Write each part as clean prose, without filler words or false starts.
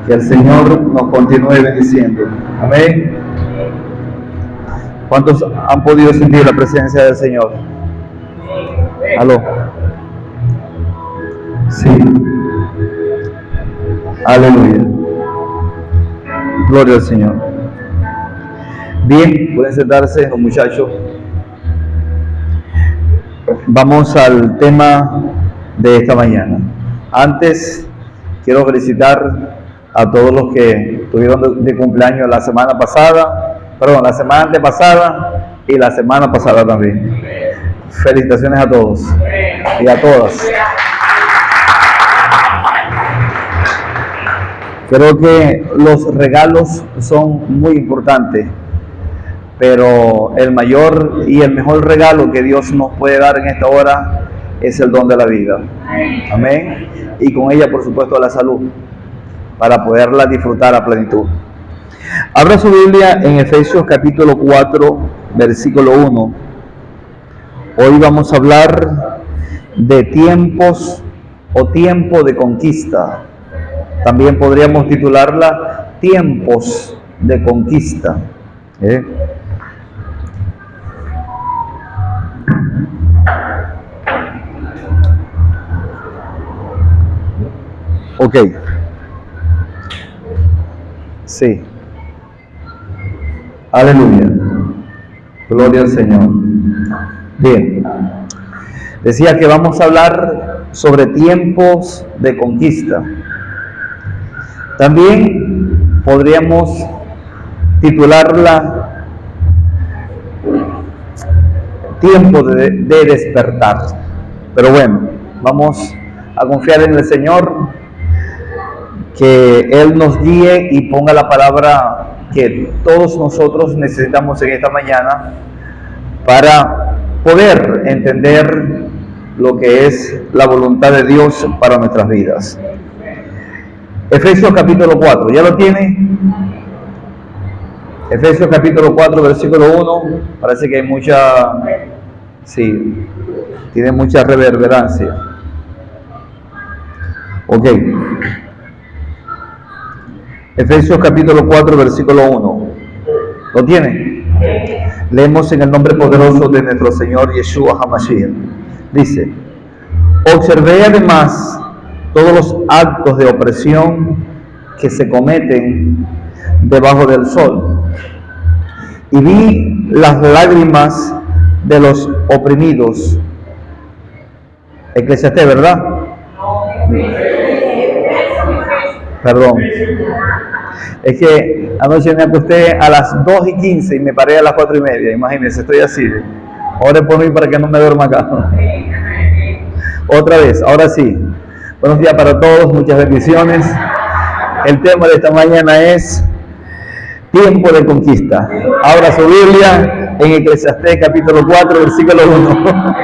Que el Señor nos continúe bendiciendo. Amén. ¿Cuántos han podido sentir la presencia del Señor? ¿Aló? Sí. Aleluya. Gloria al Señor. Bien, pueden sentarse los muchachos. Vamos al tema de esta mañana. Antes, quiero felicitar a todos los que estuvieron de cumpleaños la semana antepasada y la semana pasada también. Felicitaciones a todos y a todas. Creo que los regalos son muy importantes, pero el mayor y el mejor regalo que Dios nos puede dar en esta hora es el don de la vida. Amén. Y con ella, por supuesto, la salud, para poderla disfrutar a plenitud. Abra su Biblia en Efesios capítulo 4, versículo 1. Hoy vamos a hablar de tiempos o tiempo de conquista. También podríamos titularla tiempos de conquista. Ok. Sí. Aleluya. Gloria al Señor. Bien. Decía que vamos a hablar sobre tiempos de conquista. También podríamos titularla tiempo de despertar. Pero bueno, vamos a confiar en el Señor, que Él nos guíe y ponga la palabra que todos nosotros necesitamos en esta mañana para poder entender lo que es la voluntad de Dios para nuestras vidas. Efesios capítulo 4, ¿ya lo tiene? Efesios capítulo 4, versículo 1, parece que hay mucha, sí, tiene mucha reverberancia. Ok. Efesios capítulo 4, versículo 1. ¿Lo tiene? Leemos en el nombre poderoso de nuestro Señor Yeshua HaMashiach. Dice: observé además todos los actos de opresión que se cometen debajo del sol, y vi las lágrimas de los oprimidos. Eclesiastés, ¿verdad? Perdón. Es que anoche me acosté a las 2:15 y me paré a las 4:30. Imagínense, estoy así. Ore por mí para que no me duerma acá. Otra vez, ahora sí. Buenos días para todos, muchas bendiciones. El tema de esta mañana es tiempo de conquista. Abra su Biblia en Eclesiastés capítulo 4, versículo 1.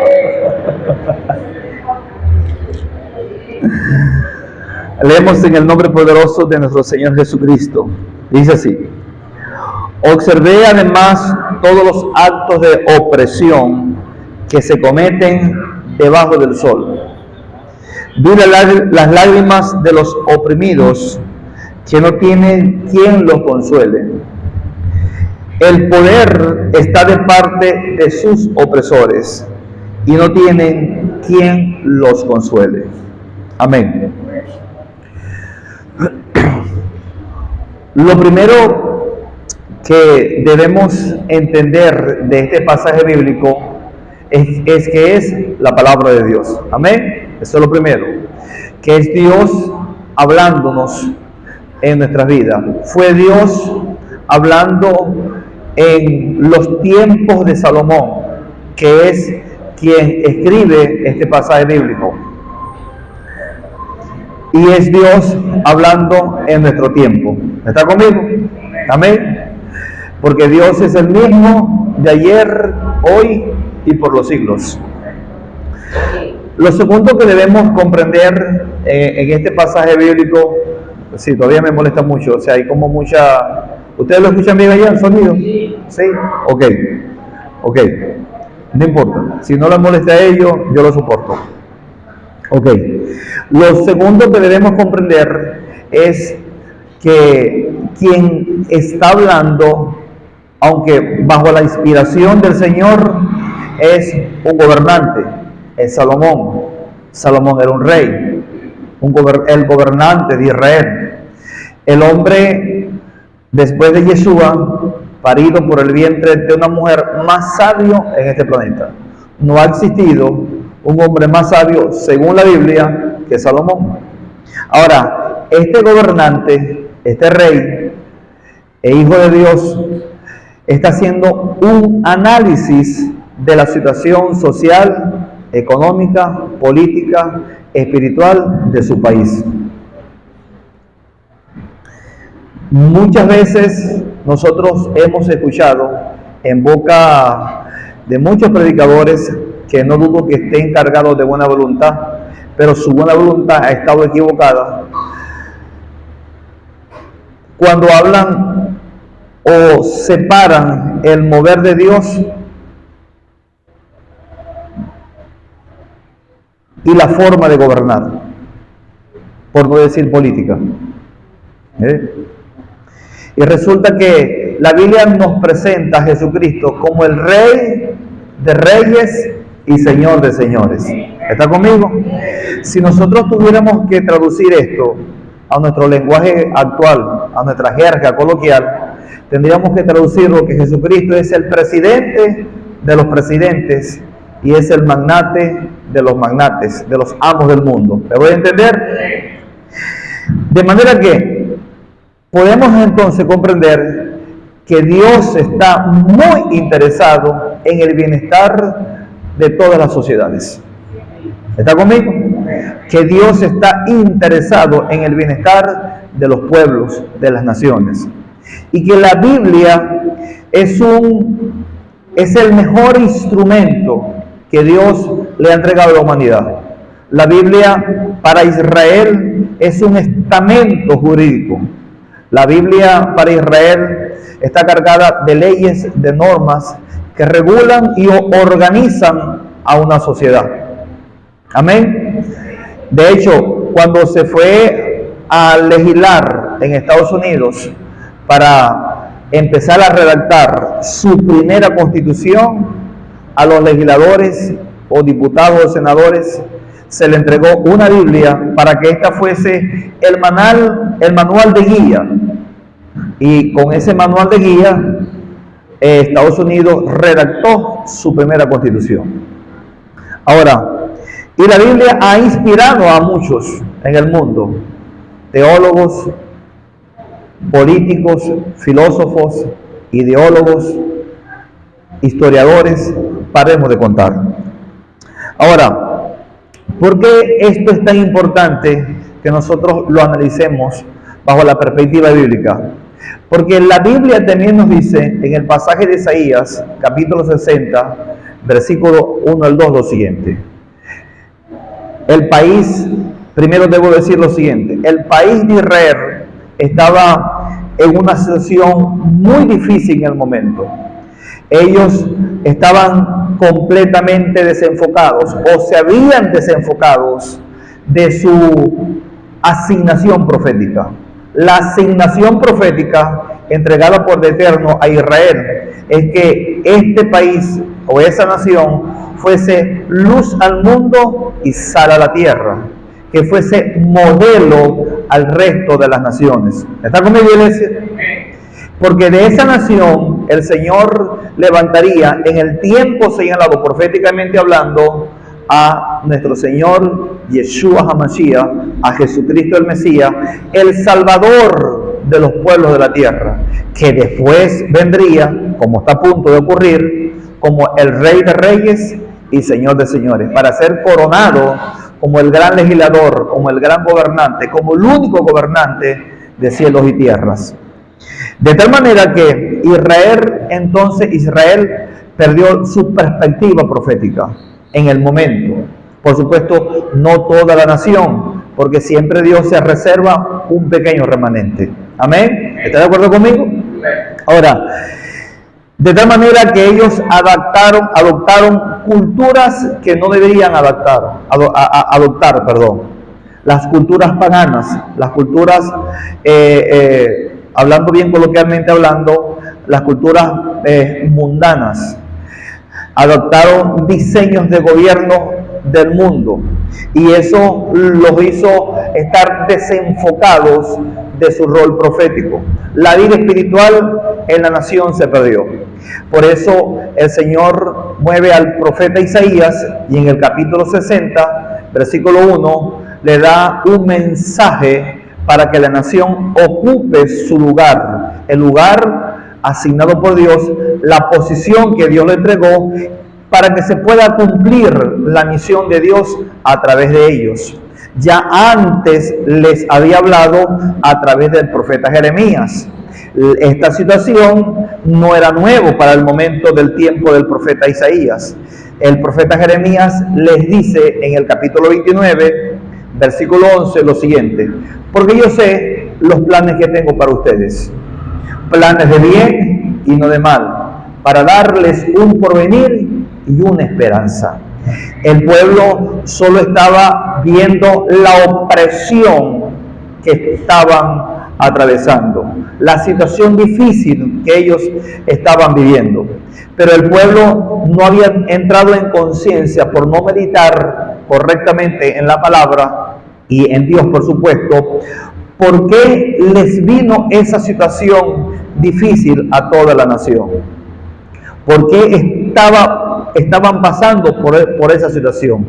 Leemos en el nombre poderoso de nuestro Señor Jesucristo. Dice así: observé además todos los actos de opresión que se cometen debajo del sol. Vi las lágrimas de los oprimidos, que no tienen quien los consuele. El poder está de parte de sus opresores, y no tienen quien los consuele. Amén. Lo primero que debemos entender de este pasaje bíblico es que es la palabra de Dios. Amén. Eso es lo primero. Que es Dios hablándonos en nuestras vidas. Fue Dios hablando en los tiempos de Salomón, que es quien escribe este pasaje bíblico. Y es Dios hablando en nuestro tiempo. ¿Está conmigo? Amén. Porque Dios es el mismo de ayer, hoy y por los siglos. Lo segundo que debemos comprender en este pasaje bíblico, sí, todavía me molesta mucho, o sea, hay como mucha... ¿Ustedes lo escuchan bien allá, el sonido? Sí. Ok. No importa. Si no les molesta a ellos, yo lo soporto. Ok. Lo segundo que debemos comprender es que quien está hablando, aunque bajo la inspiración del Señor, es un gobernante, es Salomón. Salomón era un rey, el gobernante de Israel. El hombre, después de Yeshua, parido por el vientre de una mujer, más sabio en este planeta. No ha existido un hombre más sabio, según la Biblia, que Salomón. Ahora, este gobernante, este rey e hijo de Dios, está haciendo un análisis de la situación social, económica, política, espiritual de su país. Muchas veces nosotros hemos escuchado en boca de muchos predicadores, que no dudo que estén cargados de buena voluntad, pero su buena voluntad ha estado equivocada, cuando hablan o separan el mover de Dios y la forma de gobernar, por no decir política. Y resulta que la Biblia nos presenta a Jesucristo como el Rey de Reyes y Señor de Señores. ¿Está conmigo? Si nosotros tuviéramos que traducir esto a nuestro lenguaje actual, a nuestra jerga coloquial, tendríamos que traducirlo que Jesucristo es el presidente de los presidentes y es el magnate de los magnates, de los amos del mundo. ¿Me voy a entender? De manera que podemos entonces comprender que Dios está muy interesado en el bienestar de todas las sociedades. ¿Está conmigo? Que Dios está interesado en el bienestar de los pueblos, de las naciones. Y que la Biblia es el mejor instrumento que Dios le ha entregado a la humanidad. La Biblia para Israel es un estamento jurídico. La Biblia para Israel está cargada de leyes, de normas que regulan y organizan a una sociedad. Amén. De hecho, cuando se fue a legislar en Estados Unidos para empezar a redactar su primera constitución, a los legisladores o diputados o senadores se le entregó una Biblia para que esta fuese el manual de guía. Y con ese manual de guía, Estados Unidos redactó su primera constitución. Ahora, y la Biblia ha inspirado a muchos en el mundo, teólogos, políticos, filósofos, ideólogos, historiadores, paremos de contar. Ahora, ¿por qué esto es tan importante que nosotros lo analicemos bajo la perspectiva bíblica? Porque la Biblia también nos dice en el pasaje de Isaías, capítulo 60, versículo 1 al 2, lo siguiente. El país, primero debo decir lo siguiente, el país de Israel estaba en una situación muy difícil en el momento. Ellos estaban completamente desenfocados o se habían desenfocados de su asignación profética. La asignación profética entregada por el Eterno a Israel es que este país o esa nación fuese luz al mundo y sal a la tierra, que fuese modelo al resto de las naciones. ¿Está conmigo, iglesia? Porque de esa nación el Señor levantaría en el tiempo señalado, proféticamente hablando, a nuestro Señor Yeshua HaMashiach, a Jesucristo el Mesías, el Salvador de los pueblos de la tierra, que después vendría, como está a punto de ocurrir, como el Rey de Reyes y Señor de Señores, para ser coronado como el gran legislador, como el gran gobernante, como el único gobernante de cielos y tierras. De tal manera que Israel perdió su perspectiva profética en el momento. Por supuesto, no toda la nación, porque siempre Dios se reserva un pequeño remanente. Amén. ¿Está de acuerdo conmigo? Ahora, de tal manera que ellos adoptaron culturas que no deberían adoptar. Las culturas paganas, las culturas, hablando bien coloquialmente hablando, las culturas mundanas, adoptaron diseños de gobierno del mundo y eso los hizo estar desenfocados de su rol profético. La vida espiritual en la nación se perdió. Por eso el Señor mueve al profeta Isaías y en el capítulo 60, versículo 1, le da un mensaje para que la nación ocupe su lugar, el lugar asignado por Dios, la posición que Dios le entregó, para que se pueda cumplir la misión de Dios a través de ellos. Ya antes les había hablado a través del profeta Jeremías. Esta situación no era nuevo para el momento del tiempo del profeta Isaías. El profeta Jeremías les dice en el capítulo 29, versículo 11, lo siguiente: porque yo sé los planes que tengo para ustedes, planes de bien y no de mal, para darles un porvenir y una esperanza. El pueblo solo estaba viendo la opresión que estaban atravesando, la situación difícil que ellos estaban viviendo. Pero el pueblo no había entrado en conciencia por no meditar correctamente en la palabra y en Dios, por supuesto, por qué les vino esa situación difícil a toda la nación. ¿Por qué estaban pasando por esa situación?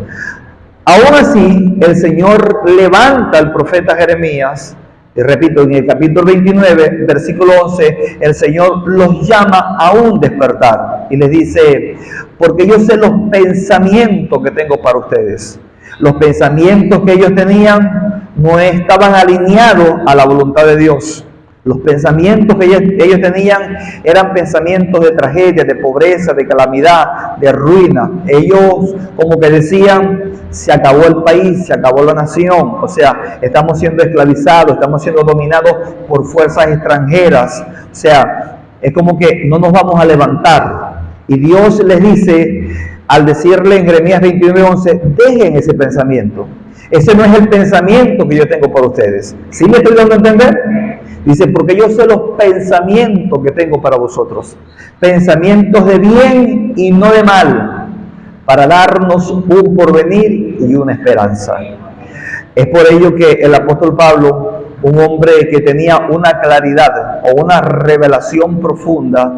Aún así, el Señor levanta al profeta Jeremías, y repito, en el capítulo 29, versículo 11, el Señor los llama a un despertar y les dice: porque yo sé los pensamientos que tengo para ustedes. Los pensamientos que ellos tenían no estaban alineados a la voluntad de Dios. Los pensamientos que ellos tenían eran pensamientos de tragedia, de pobreza, de calamidad, de ruina. Ellos como que decían: se acabó el país, se acabó la nación. O sea, estamos siendo esclavizados, estamos siendo dominados por fuerzas extranjeras. O sea, es como que no nos vamos a levantar. Y Dios les dice, al decirle en Jeremías 29:11, dejen ese pensamiento. Ese no es el pensamiento que yo tengo para ustedes. ¿Sí me estoy dando a entender? Dice: porque yo sé los pensamientos que tengo para vosotros, pensamientos de bien y no de mal, para darnos un porvenir y una esperanza. Es por ello que el apóstol Pablo, un hombre que tenía una claridad o una revelación profunda,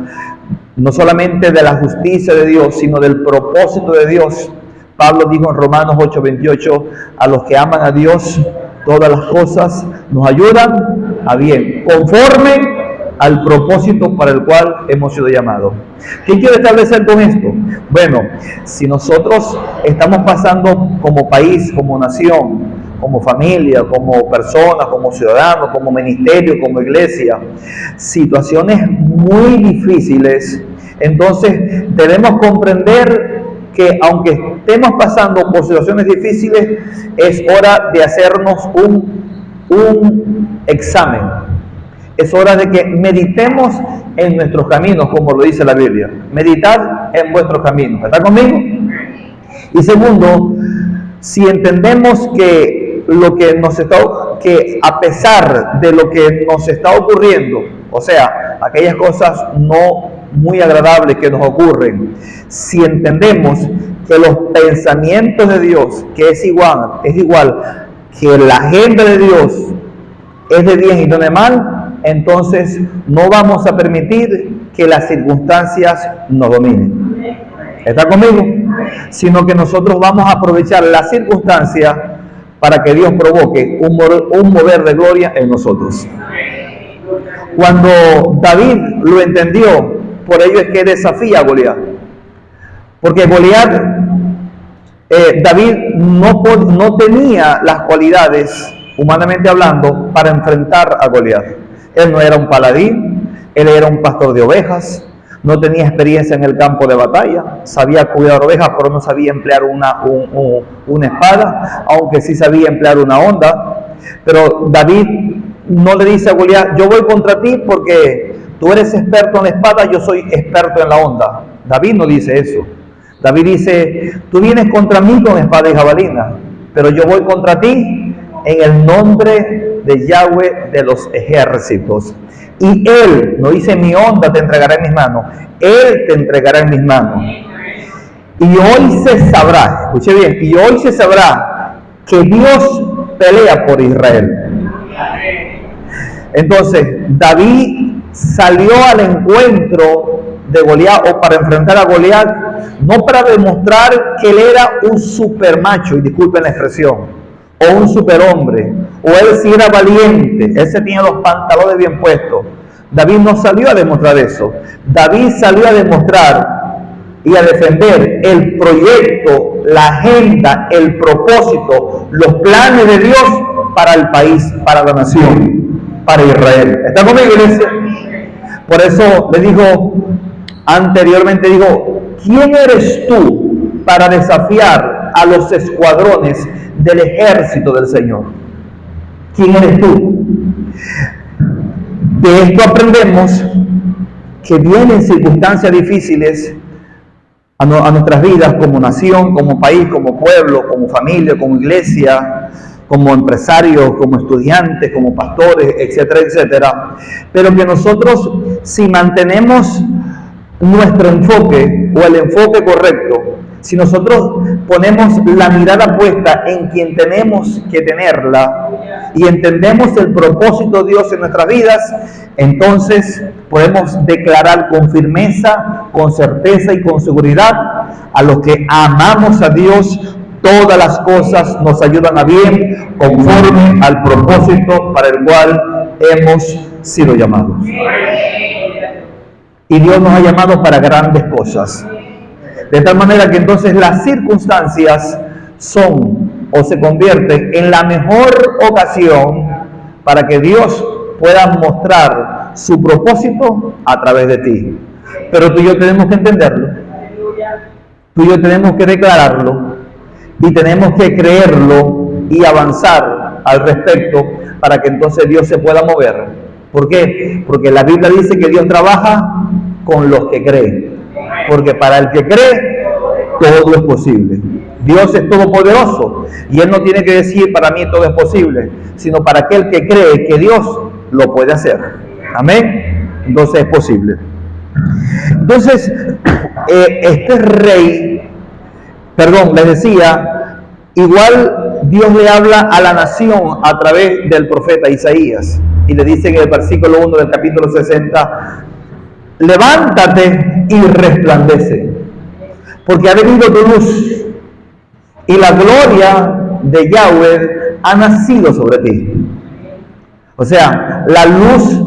no solamente de la justicia de Dios, sino del propósito de Dios, Pablo dijo en Romanos 8:28, a los que aman a Dios, todas las cosas nos ayudan a bien, conforme al propósito para el cual hemos sido llamados. ¿Qué quiero establecer con esto? Bueno, si nosotros estamos pasando como país, como nación, como familia, como personas, como ciudadanos, como ministerio, como iglesia, situaciones muy difíciles, entonces debemos comprender que aunque estemos pasando por situaciones difíciles, es hora de hacernos un examen. Es hora de que meditemos en nuestros caminos, como lo dice la Biblia. Meditad en vuestros caminos. ¿Está conmigo? Y segundo, si entendemos que a pesar de lo que nos está ocurriendo, o sea, aquellas cosas no muy agradables que nos ocurren, si entendemos que los pensamientos de Dios, que es igual que la agenda de Dios es de bien y no de mal, entonces no vamos a permitir que las circunstancias nos dominen. ¿Está conmigo? Sino que nosotros vamos a aprovechar las circunstancias para que Dios provoque un mover de gloria en nosotros. Cuando David lo entendió, por ello es que desafía a Goliat. Porque Goliat, David no tenía las cualidades, humanamente hablando, para enfrentar a Goliat. Él no era un paladín, él era un pastor de ovejas, no tenía experiencia en el campo de batalla, sabía cuidar ovejas, pero no sabía emplear una espada, aunque sí sabía emplear una honda. Pero David no le dice a Goliat: yo voy contra ti porque tú eres experto en la espada, yo soy experto en la honda. David no dice eso. David dice: tú vienes contra mí con espada y jabalina, pero yo voy contra ti en el nombre de Yahweh de los ejércitos. Y Él, no dice mi onda te entregará en mis manos, Él te entregará en mis manos. Y hoy se sabrá, escuche bien, y hoy se sabrá que Dios pelea por Israel. Entonces, David salió al encuentro de Goliat, o para enfrentar a Goliat, no para demostrar que él era un supermacho, y disculpen la expresión, o un superhombre, o él sí era valiente, él se tenía los pantalones bien puestos. David no salió a demostrar eso. David salió a demostrar y a defender el proyecto, la agenda, el propósito, los planes de Dios para el país, para la nación, para Israel. ¿Está conmigo, iglesia? Por eso le digo anteriormente, digo, ¿quién eres tú para desafiar a los escuadrones del ejército del Señor? ¿Quién eres tú? De esto aprendemos que vienen circunstancias difíciles a nuestras vidas como nación, como país, como pueblo, como familia, como iglesia, como empresarios, como estudiantes, como pastores, etcétera, etcétera. Pero que nosotros, si mantenemos nuestro enfoque o el enfoque correcto, si nosotros ponemos la mirada puesta en quien tenemos que tenerla y entendemos el propósito de Dios en nuestras vidas, entonces podemos declarar con firmeza, con certeza y con seguridad: a los que amamos a Dios, todas las cosas nos ayudan a bien, conforme al propósito para el cual hemos sido llamados. Y Dios nos ha llamado para grandes cosas. De tal manera que entonces las circunstancias son o se convierten en la mejor ocasión para que Dios pueda mostrar su propósito a través de ti. Pero tú y yo tenemos que entenderlo. Tú y yo tenemos que declararlo y tenemos que creerlo y avanzar al respecto para que entonces Dios se pueda mover. ¿Por qué? Porque la Biblia dice que Dios trabaja con los que creen. Porque para el que cree, todo es posible. Dios es todopoderoso y Él no tiene que decir para mí todo es posible, sino para aquel que cree que Dios lo puede hacer. Amén. Entonces es posible. Entonces, este rey, les decía, igual Dios le habla a la nación a través del profeta Isaías y le dice en el versículo 1 del capítulo 60: levántate y resplandece, porque ha venido tu luz y la gloria de Yahweh ha nacido sobre ti. O sea, la luz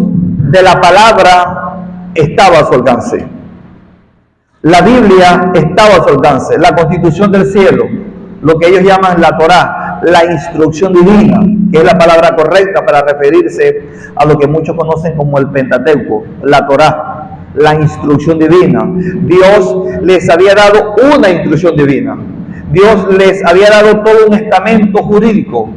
de la palabra estaba a su alcance. La Biblia estaba a su alcance, la constitución del cielo, lo que ellos llaman la Torá, la instrucción divina, que es la palabra correcta para referirse a lo que muchos conocen como el Pentateuco, la Torá, la instrucción divina. Dios les había dado una instrucción divina. Dios les había dado todo un estamento jurídico,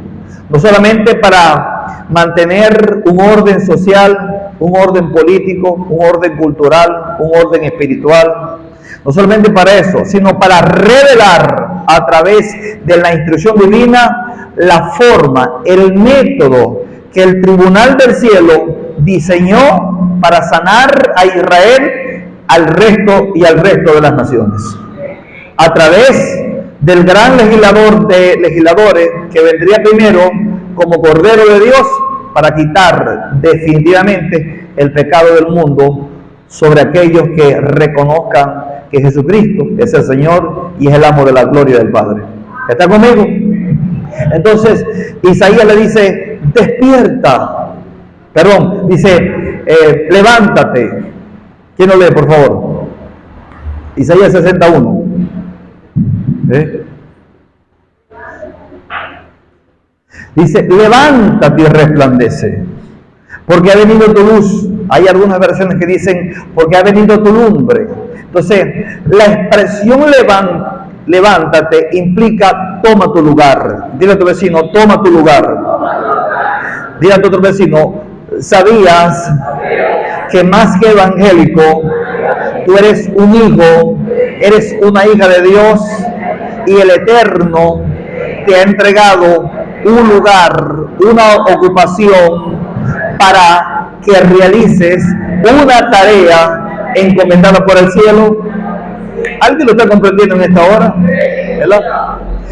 no solamente para mantener un orden social, un orden político, un orden cultural, un orden espiritual. No solamente para eso, sino para revelar a través de la instrucción divina la forma, el método que el tribunal del cielo diseñó para sanar a Israel, al resto de las naciones. A través del gran legislador de legisladores que vendría primero como Cordero de Dios para quitar definitivamente el pecado del mundo sobre aquellos que reconozcan que Jesucristo es el Señor y es el amo de la gloria del Padre. ¿Está conmigo? Entonces Isaías le dice: despierta, dice levántate. ¿Quién lo lee, por favor? Isaías 61. Dice: levántate y resplandece, porque ha venido tu luz. Hay algunas versiones que dicen: porque ha venido tu lumbre. Entonces, la expresión levántate implica toma tu lugar. Dile a tu vecino: toma tu lugar. Dile a tu otro vecino: ¿sabías que más que evangélico, tú eres un hijo, eres una hija de Dios, y el Eterno te ha entregado un lugar, una ocupación para que realices una tarea encomendada por el cielo. ¿Alguien lo está comprendiendo en esta hora? ¿Verdad?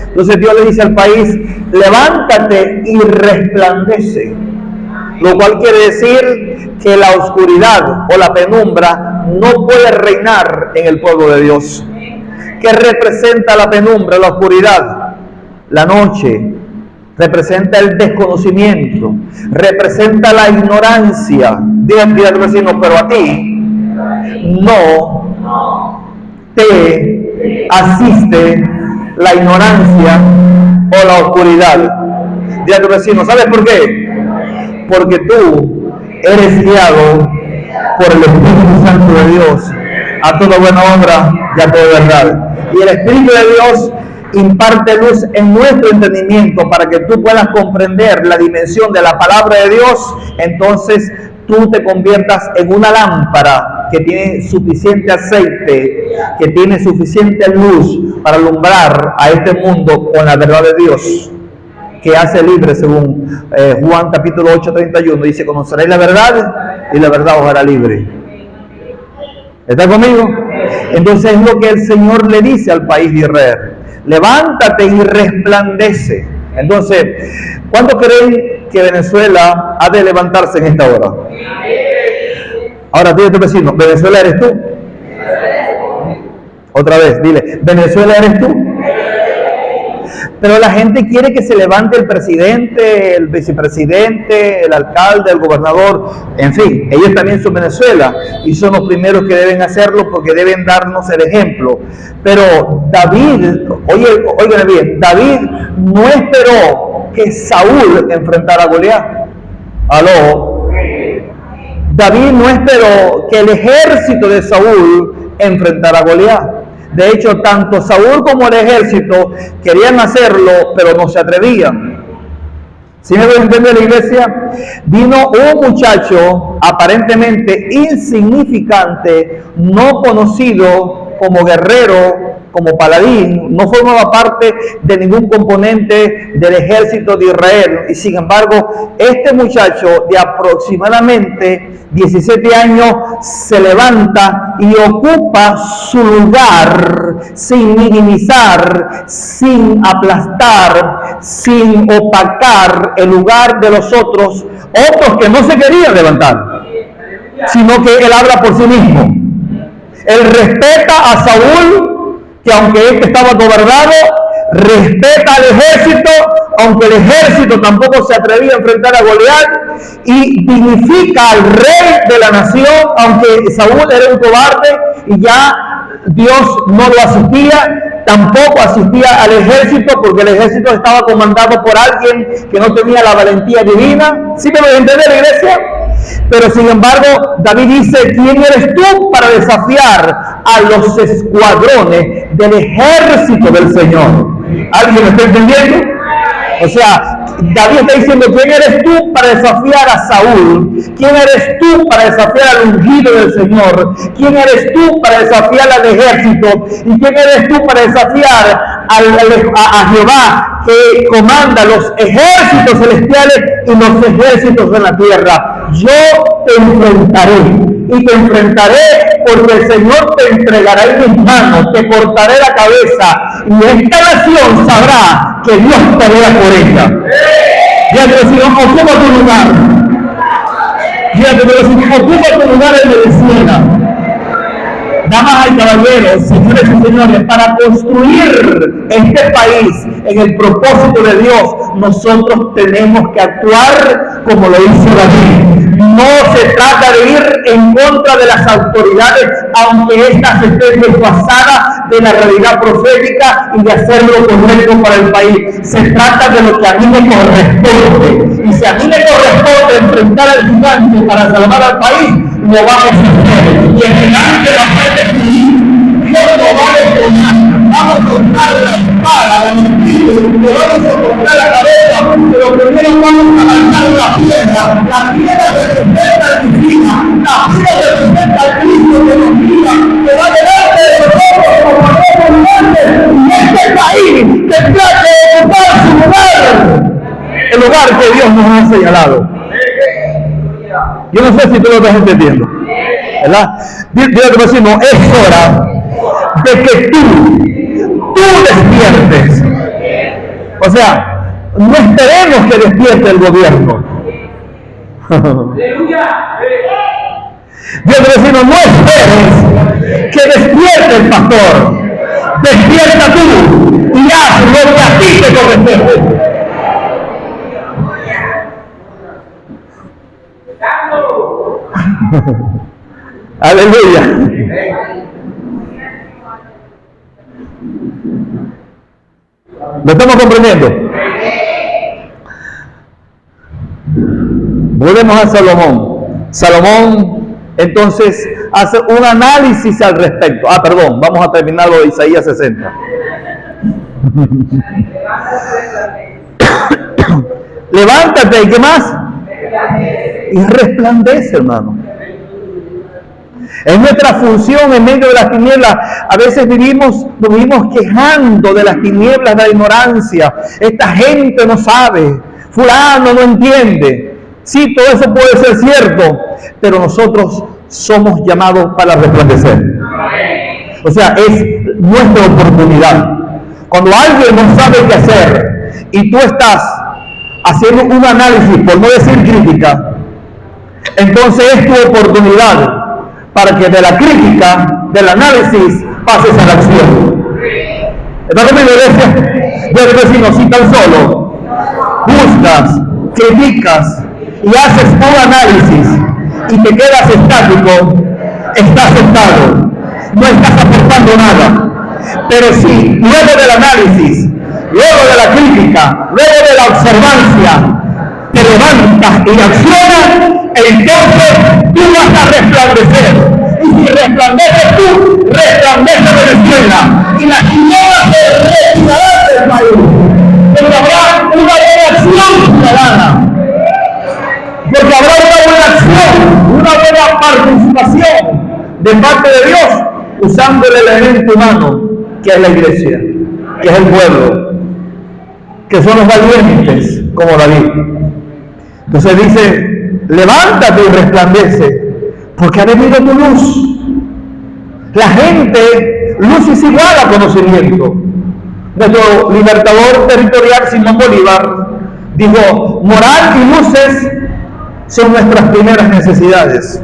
Entonces Dios le dice al país: levántate y resplandece. Lo cual quiere decir que la oscuridad o la penumbra no puede reinar en el pueblo de Dios. ¿Qué representa la penumbra, la oscuridad? La noche. Representa el desconocimiento. Representa la ignorancia. Díganle a tu vecino: pero a ti no te asiste la ignorancia o la oscuridad. Díganle a tu vecino: ¿sabes por qué? Porque tú eres guiado por el Espíritu Santo de Dios a toda buena obra y a toda verdad. Y el Espíritu de Dios imparte luz en nuestro entendimiento para que tú puedas comprender la dimensión de la palabra de Dios. Entonces tú te conviertas en una lámpara que tiene suficiente aceite, que tiene suficiente luz para alumbrar a este mundo con la verdad de Dios, que hace libre, según Juan capítulo 8:31, dice: conoceréis la verdad y la verdad os hará libre. ¿Está conmigo? Entonces es lo que el Señor le dice al país de Israel: levántate y resplandece. Entonces, ¿cuántos creen que Venezuela ha de levantarse en esta hora? Ahora dile a tu vecino: ¿Venezuela eres tú? Otra vez, dile: ¿Venezuela eres tú? Pero la gente quiere que se levante el presidente, el vicepresidente, el alcalde, el gobernador, en fin, ellos también son Venezuela y son los primeros que deben hacerlo porque deben darnos el ejemplo. Pero David, oigan bien, David no esperó que Saúl enfrentara a Goliat. ¿Aló? David no esperó que el ejército de Saúl enfrentara a Goliat. De hecho, tanto Saúl como el ejército querían hacerlo, pero no se atrevían. ¿Sí me voy a entender, la iglesia? Vino un muchacho aparentemente insignificante, no conocido como guerrero, como paladín, no formaba parte de ningún componente del ejército de Israel. Y sin embargo, este muchacho de aproximadamente 17 años se levanta y ocupa su lugar sin minimizar, sin aplastar, sin opacar el lugar de los otros que no se querían levantar, sino que él habla por sí mismo. Él respeta a Saúl, que aunque él estaba gobernado, respeta al ejército, aunque el ejército tampoco se atrevía a enfrentar a Goliat, y dignifica al rey de la nación, aunque Saúl era un cobarde y ya Dios no lo asistía, tampoco asistía al ejército, porque el ejército estaba comandado por alguien que no tenía la valentía divina. ¿Sí me lo entiende, la iglesia? Pero sin embargo, David dice: ¿quién eres tú para desafiar a los escuadrones del ejército del Señor? ¿Alguien me está entendiendo? O sea, David está diciendo: ¿quién eres tú para desafiar a Saúl? ¿Quién eres tú para desafiar al ungido del Señor? ¿Quién eres tú para desafiar al ejército? ¿Y quién eres tú para desafiar a Jehová, que comanda los ejércitos celestiales y los ejércitos de la tierra? Yo te enfrentaré. Y te enfrentaré porque el Señor te entregará en mis manos, te cortaré la cabeza, y esta nación sabrá que Dios pelea por ella. Fíjate, si no ocupa tu lugar. Fíjate, pero si ocupa tu lugar en medicina. Damas y caballeros, señores y señores, para construir este país en el propósito de Dios, nosotros tenemos que actuar como lo hizo David. No se trata de ir en contra de las autoridades, aunque éstas estén desfasadas de la realidad profética, y de hacer lo correcto para el país. Se trata de lo que a mí me corresponde. Y si a mí me corresponde enfrentar al gigante para salvar al país, lo vamos a hacer. Y el gigante va a ser Dios lo va a detonar. Vamos a cortar la espada, la mentira, le vamos a cortar la cabeza, pero primero vamos a lanzar la piedra. La piedra representa al divina, la piedra representa al Cristo que nos guía, que va delante de nosotros como nuestro gigante. Y este país tendrá que ocupar su lugar. que Dios nos ha señalado. Yo no sé si tú lo estás entendiendo, ¿verdad? Dile a tu vecino, es hora de que tú despiertes. O sea, no esperemos que despierte el gobierno. Dile a tu vecino, no esperes que despierte el pastor. Despierta tú y haz lo que a ti te corresponde. Aleluya. ¿Lo estamos comprendiendo? Volvemos a Salomón. Salomón entonces hace un análisis al respecto. Perdón, vamos a terminar lo de Isaías 60. Levántate, ¿y qué más? Y resplandece, hermano. Es nuestra función en medio de las tinieblas. A veces nos vivimos quejando de las tinieblas de la ignorancia. Esta gente no sabe, fulano no entiende. Sí, todo eso puede ser cierto, pero nosotros somos llamados para resplandecer. O sea, es nuestra oportunidad. Cuando alguien no sabe qué hacer y tú estás haciendo un análisis, por no decir crítica, entonces es tu oportunidad para que de la crítica, del análisis, pases a la acción. ¿Estás conmigo, iglesia? Yo les decimos, si tan solo juzgas, criticas y haces un análisis y te quedas estático, estás sentado, no estás aportando nada. Pero si luego del análisis, luego de la crítica, luego de la observancia, te levantas y accionas, entonces tú vas a resplandecer. Y si resplandeces tú, resplandece Venezuela. Y las tinieblas se retirarán del país. Pero habrá una buena acción ciudadana. Porque habrá una buena acción, una buena participación de parte de Dios, usando el elemento humano, que es la iglesia, que es el pueblo, que son los valientes, como David. Entonces dice, levántate y resplandece, porque ha venido tu luz. La gente, luz es igual a conocimiento. Nuestro libertador territorial, Simón Bolívar, dijo, moral y luces son nuestras primeras necesidades.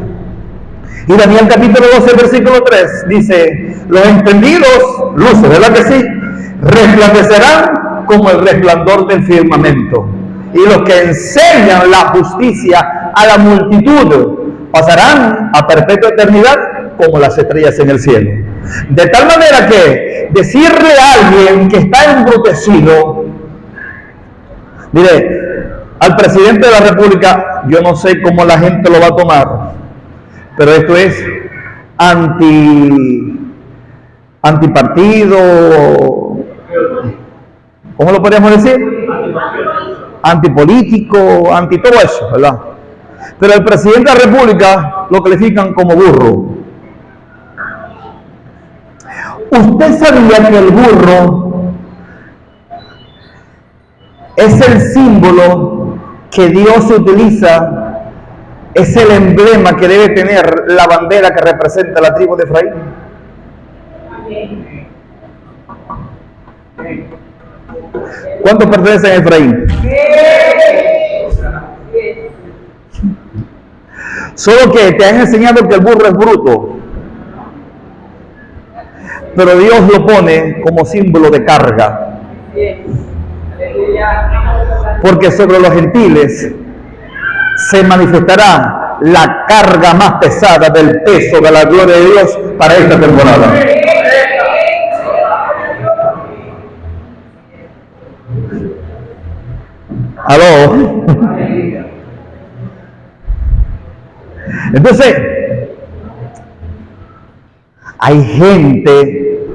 Y Daniel capítulo 12, versículo 3, dice, los entendidos, luces, ¿verdad que sí? Resplandecerán como el resplandor del firmamento. Y los que enseñan la justicia a la multitud pasarán a perpetua eternidad como las estrellas en el cielo. De tal manera que decirle a alguien que está embrutecido, mire, al presidente de la República, yo no sé cómo la gente lo va a tomar, pero esto es antipartido, ¿cómo lo podríamos decir? Antipolítico, anti todo eso, ¿verdad? Pero el presidente de la República lo califican como burro. ¿Usted sabía que el burro es el símbolo que Dios utiliza, es el emblema que debe tener la bandera que representa la tribu de Efraín? ¿Cuántos pertenecen a Efraín? Solo que te han enseñado que el burro es bruto, pero Dios lo pone como símbolo de carga, porque sobre los gentiles se manifestará la carga más pesada del peso de la gloria de Dios para esta temporada. ¿Aló? Entonces, hay gente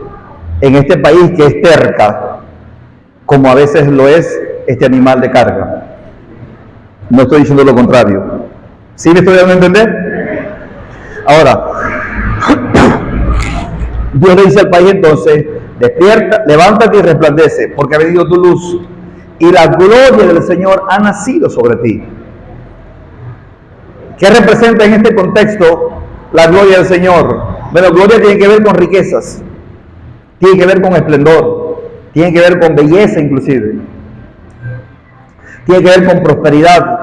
en este país que es terca, como a veces lo es este animal de carga. No estoy diciendo lo contrario. ¿Sí me estoy dando a entender? Ahora, Dios le dice al país entonces, despierta, levántate y resplandece, porque ha venido tu luz y la gloria del Señor ha nacido sobre ti. ¿Qué representa en este contexto la gloria del Señor? Bueno, gloria tiene que ver con riquezas, tiene que ver con esplendor, tiene que ver con belleza inclusive, tiene que ver con prosperidad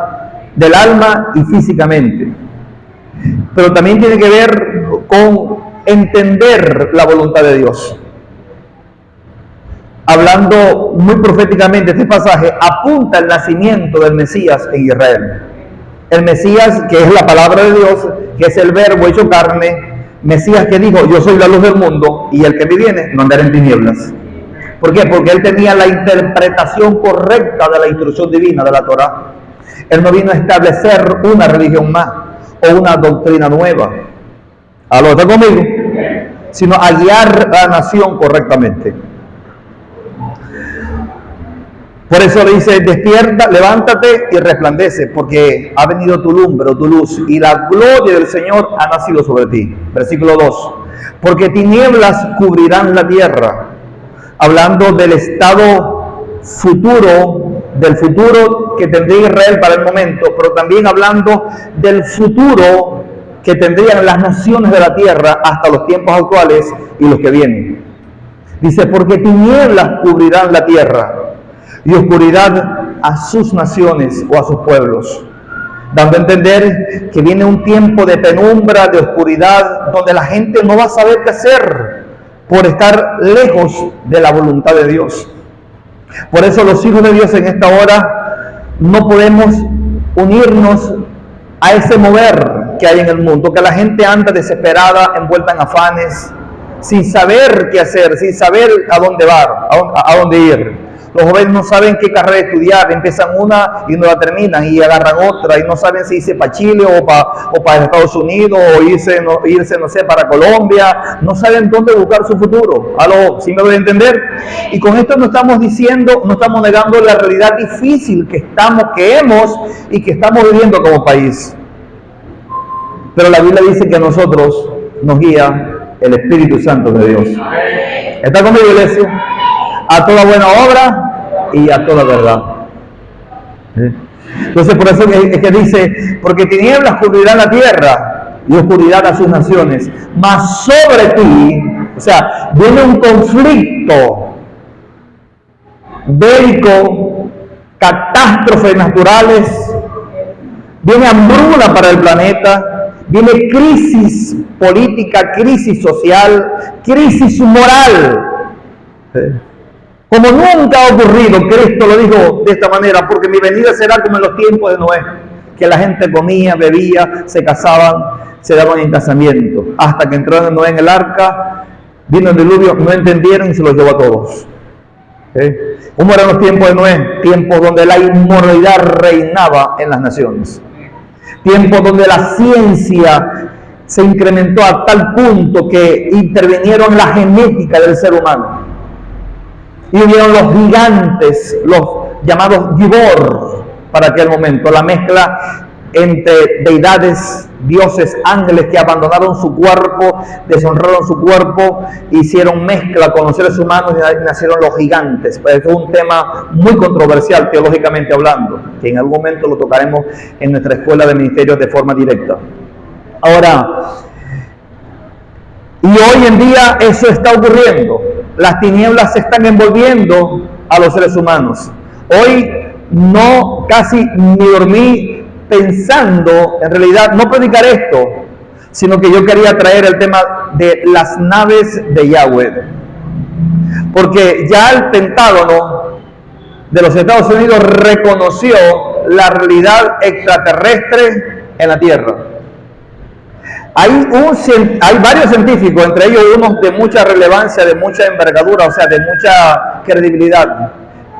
del alma y físicamente, pero también tiene que ver con entender la voluntad de Dios. Hablando muy proféticamente, este pasaje apunta al nacimiento del Mesías en Israel. El Mesías, que es la palabra de Dios, que es el verbo hecho carne, Mesías que dijo, yo soy la luz del mundo, y el que me viene no andará en tinieblas. ¿Por qué? Porque él tenía la interpretación correcta de la instrucción divina de la Torá. Él no vino a establecer una religión más o una doctrina nueva. ¿Aló, está conmigo? Sino a guiar a la nación correctamente. Por eso le dice, despierta, levántate y resplandece, porque ha venido tu lumbre o tu luz, y la gloria del Señor ha nacido sobre ti. Versículo 2. Porque tinieblas cubrirán la tierra. Hablando del estado futuro, del futuro que tendría Israel para el momento, pero también hablando del futuro que tendrían las naciones de la tierra hasta los tiempos actuales y los que vienen. Dice, porque tinieblas cubrirán la tierra y oscuridad a sus naciones o a sus pueblos, dando a entender que viene un tiempo de penumbra, de oscuridad, donde la gente no va a saber qué hacer por estar lejos de la voluntad de Dios. Por eso los hijos de Dios en esta hora no podemos unirnos a ese mover que hay en el mundo, que la gente anda desesperada, envuelta en afanes, sin saber qué hacer, sin saber a dónde va, a dónde ir. Los jóvenes no saben qué carrera estudiar, empiezan una y no la terminan y agarran otra y no saben si irse para Chile o para Estados Unidos o irse, no sé, para Colombia. No saben dónde buscar su futuro. ¿Aló? ¿Sí me voy a entender? Y con esto no estamos diciendo, no estamos negando la realidad difícil que hemos y que estamos viviendo como país. Pero la Biblia dice que a nosotros nos guía el Espíritu Santo de Dios. ¿Está conmigo, iglesia? A toda buena obra y a toda verdad. Entonces por eso es que dice, porque tinieblas cubrirán la tierra y oscuridad a sus naciones, mas sobre ti, o sea, viene un conflicto bélico, catástrofes naturales, viene hambruna para el planeta, viene crisis política, crisis social, crisis moral. Como nunca ha ocurrido, Cristo lo dijo de esta manera, porque mi venida será como en los tiempos de Noé, que la gente comía, bebía, se casaban, se daban en casamiento, hasta que entraron Noé en el arca, vino el diluvio, no entendieron y se los llevó a todos. ¿Cómo eran los tiempos de Noé? Tiempos donde la inmoralidad reinaba en las naciones, tiempos donde la ciencia se incrementó a tal punto que intervinieron la genética del ser humano. Y hubieron los gigantes, los llamados Gibor, para aquel momento, la mezcla entre deidades, dioses, ángeles que abandonaron su cuerpo, deshonraron su cuerpo, hicieron mezcla con los seres humanos y nacieron los gigantes. Pues es un tema muy controversial teológicamente hablando, que en algún momento lo tocaremos en nuestra escuela de ministerios de forma directa. Ahora, y hoy en día eso está ocurriendo. Las tinieblas se están envolviendo a los seres humanos. Hoy no casi ni dormí pensando, en realidad, no predicar esto, sino que yo quería traer el tema de las naves de Yahweh. Porque ya el Pentágono de los Estados Unidos reconoció la realidad extraterrestre en la Tierra. Hay varios científicos, entre ellos unos de mucha relevancia, de mucha envergadura, o sea, de mucha credibilidad,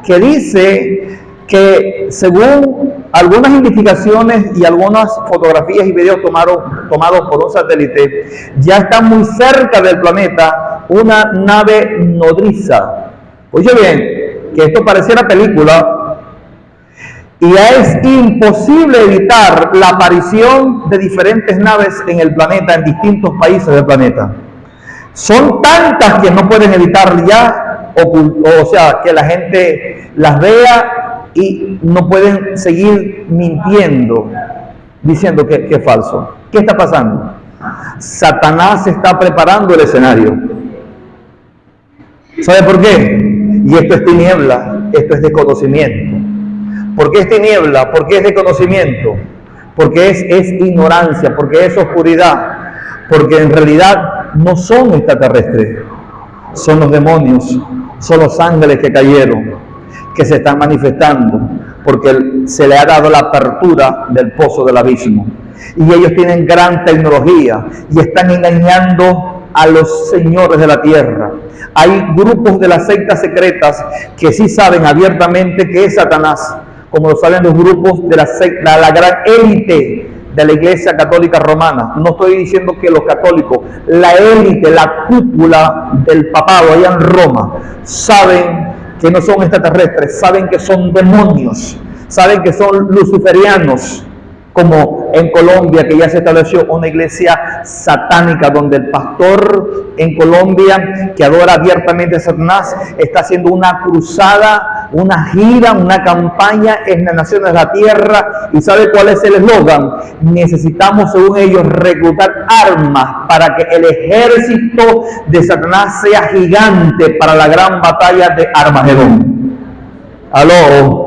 que dice que según algunas investigaciones y algunas fotografías y videos tomados por un satélite, ya está muy cerca del planeta una nave nodriza. Oye bien, que esto pareciera película, y ya es imposible evitar la aparición de diferentes naves en el planeta, en distintos países del planeta. Son tantas que no pueden evitar ya, o sea, que la gente las vea y no pueden seguir mintiendo, diciendo que es falso. ¿Qué está pasando? Satanás está preparando el escenario. ¿Sabe por qué? Y esto es tiniebla, esto es desconocimiento. ¿Por qué es tiniebla? ¿Por qué es desconocimiento? Porque es ignorancia, porque es oscuridad, porque en realidad no son extraterrestres, son los demonios, son los ángeles que cayeron, que se están manifestando, porque se le ha dado la apertura del pozo del abismo. Y ellos tienen gran tecnología y están engañando a los señores de la tierra. Hay grupos de las sectas secretas que sí saben abiertamente que es Satanás, como lo saben los grupos de la gran élite de la Iglesia Católica Romana. No estoy diciendo que los católicos, la élite, la cúpula del papado allá en Roma, saben que no son extraterrestres, saben que son demonios, saben que son luciferianos, como en Colombia, que ya se estableció una iglesia satánica donde el pastor en Colombia, que adora abiertamente a Satanás, está haciendo una cruzada, una gira, una campaña en las naciones de la tierra. ¿Y sabe cuál es el eslogan? Necesitamos, según ellos, reclutar armas para que el ejército de Satanás sea gigante para la gran batalla de Armagedón. ¿Aló?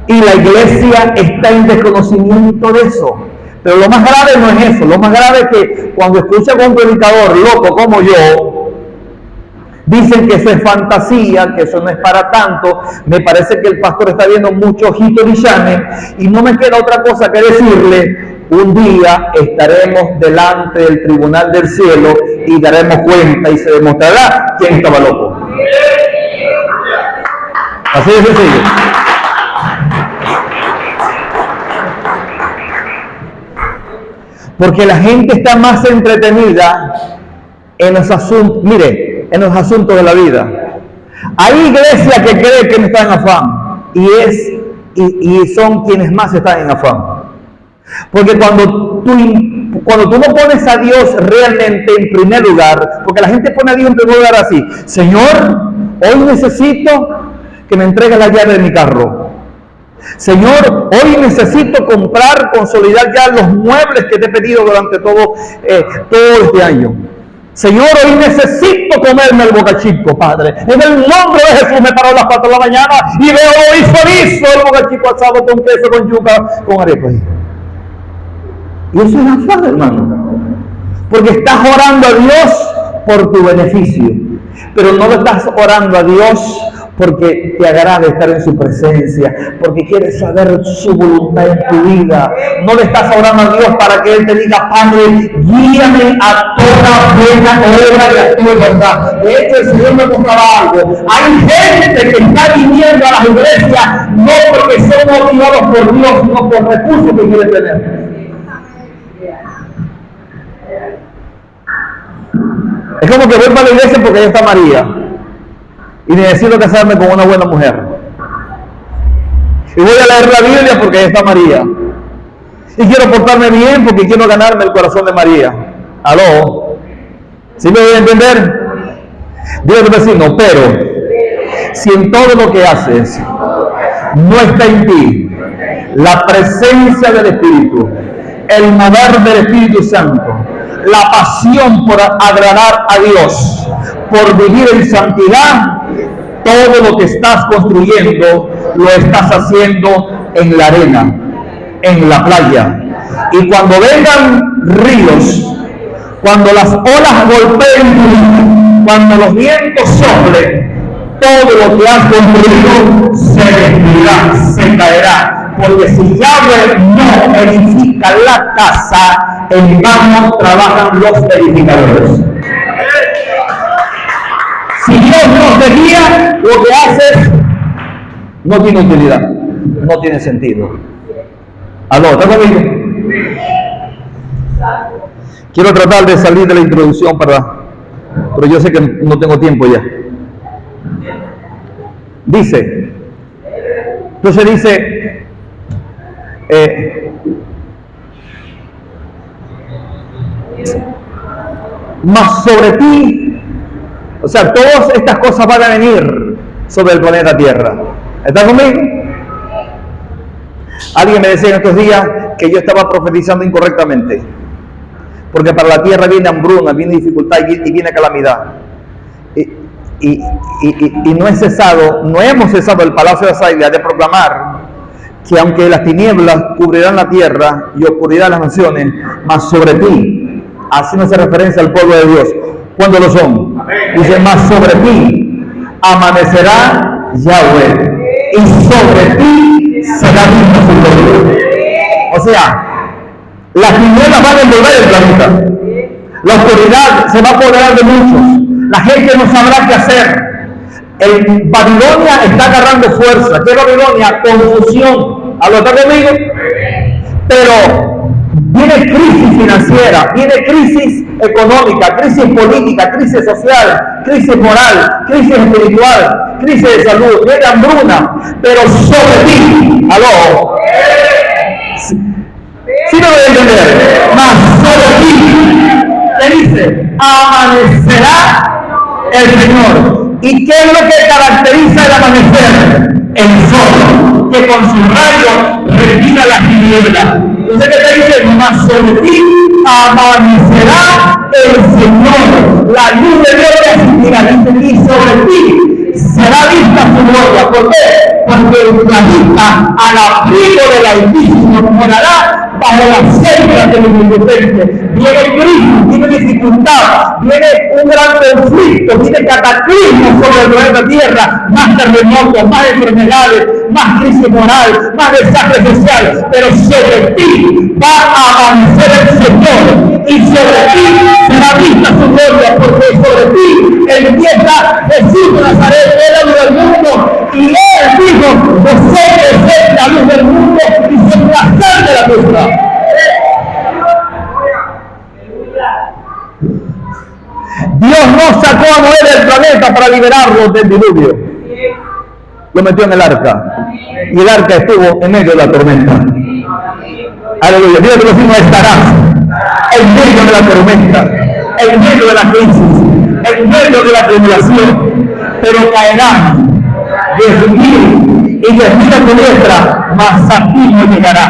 Y la iglesia está en desconocimiento de eso. Pero lo más grave no es eso. Lo más grave es que cuando escuchan a un predicador loco como yo, dicen que eso es fantasía, que eso no es para tanto. Me parece que el pastor está viendo mucho Hitorishame y no me queda otra cosa que decirle: un día estaremos delante del tribunal del cielo y daremos cuenta y se demostrará quién estaba loco. Así de sencillo. Porque la gente está más entretenida en los asuntos, mire, en los asuntos de la vida. Hay iglesias que creen que no están en afán y son quienes más están en afán. Porque cuando tú no pones a Dios realmente en primer lugar, porque la gente pone a Dios en primer lugar así: Señor, hoy necesito que me entregues la llave de mi carro. Señor, hoy necesito comprar, consolidar ya los muebles que te he pedido durante todo este año. Señor, hoy necesito comerme el bocachico, Padre. En el nombre de Jesús me paro a las 4 de la mañana y veo visualizo el bocachico asado con queso, con yuca, con arepa. Y eso es afán, hermano. Porque estás orando a Dios por tu beneficio, pero no le estás orando a Dios porque te agrada estar en su presencia, porque quieres saber su voluntad en tu vida. No le estás orando a Dios para que Él te diga: Padre, guíame a toda buena obra y a tu verdad. De hecho, el Señor me mostraba algo. Hay gente que está viniendo a las iglesias no porque son motivados por Dios, sino por recursos que quieren tener. Es como que voy para la iglesia porque ahí está María y necesito casarme con una buena mujer, y voy a leer la Biblia porque ahí está María, y quiero portarme bien porque quiero ganarme el corazón de María. ¿Aló? ¿Sí me voy a entender? Digo al vecino: pero si en todo lo que haces no está en ti la presencia del Espíritu, el mover del Espíritu Santo, la pasión por agradar a Dios, por vivir en santidad, todo lo que estás construyendo lo estás haciendo en la arena, en la playa. Y cuando vengan ríos, cuando las olas golpeen tu vida, cuando los vientos soplen, todo lo que has construido se destruirá, se caerá. Porque si Yahweh no edifica la casa, en vano trabajan los edificadores. Si Dios no te guía, lo que haces no tiene utilidad, no tiene sentido. ¿Aló? ¿Está conmigo? Quiero tratar de salir de la introducción pero yo sé que no tengo tiempo ya. Entonces dice, mas sobre ti, o sea, todas estas cosas van a venir sobre el planeta Tierra. ¿Está conmigo? Alguien me decía en estos días que yo estaba profetizando incorrectamente, porque para la tierra viene hambruna, viene dificultad y viene calamidad. Y no hemos cesado el Palacio de las Águilas de proclamar que aunque las tinieblas cubrirán la tierra y oscuridad las naciones, mas sobre ti, haciéndose referencia al pueblo de Dios, ¿cuándo lo son? Dice, mas sobre ti amanecerá Yahweh, y sobre ti será vista su gloria. O sea, las tinieblas van a envolver el planeta, la oscuridad se va a apoderar de muchos, la gente no sabrá qué hacer. Babilonia está agarrando fuerza. ¿Qué es Babilonia? Confusión. ¿Algo está conmigo? Pero viene crisis financiera, viene crisis económica, crisis política, crisis social, crisis moral, crisis espiritual, crisis de salud, viene hambruna, pero sobre ti, aló, ¿sí me voy a entender? Mas sobre ti, ¿qué dice? Amanecerá el Señor. ¿Y qué es lo que caracteriza el amanecer? El sol, que con su rayo retira las tinieblas. Entonces, ¿qué te dice? Mas sobre ti amanecerá el Señor. La luz de Dios te asistirá. Y sobre ti será vista su gloria. ¿Por qué? Porque el planeta al abrigo del Altísimo morará bajo la sombra del Omnipotente. Viene crisis, viene dificultad, viene un gran conflicto, viene cataclismo sobre el planeta Tierra, más terremotos, más enfermedades, más crisis moral, más desastre social, pero sobre ti va a amanecer el Señor y sobre ti será vista su gloria, porque sobre ti empieza Jesús de Nazaret, el luz del mundo, y él dijo, vosotros sois la luz del mundo y sois la sal de la tierra. Dios no sacó a Noé del planeta para liberarlo del diluvio. Lo metió en el arca. Y el arca estuvo en medio de la tormenta. Aleluya. Dios de los hijos estarás en medio de la tormenta, en medio de la crisis, en medio de la tribulación. Pero caerán 10.000 y 10.000 a tu diestra, mas a ti no llegará.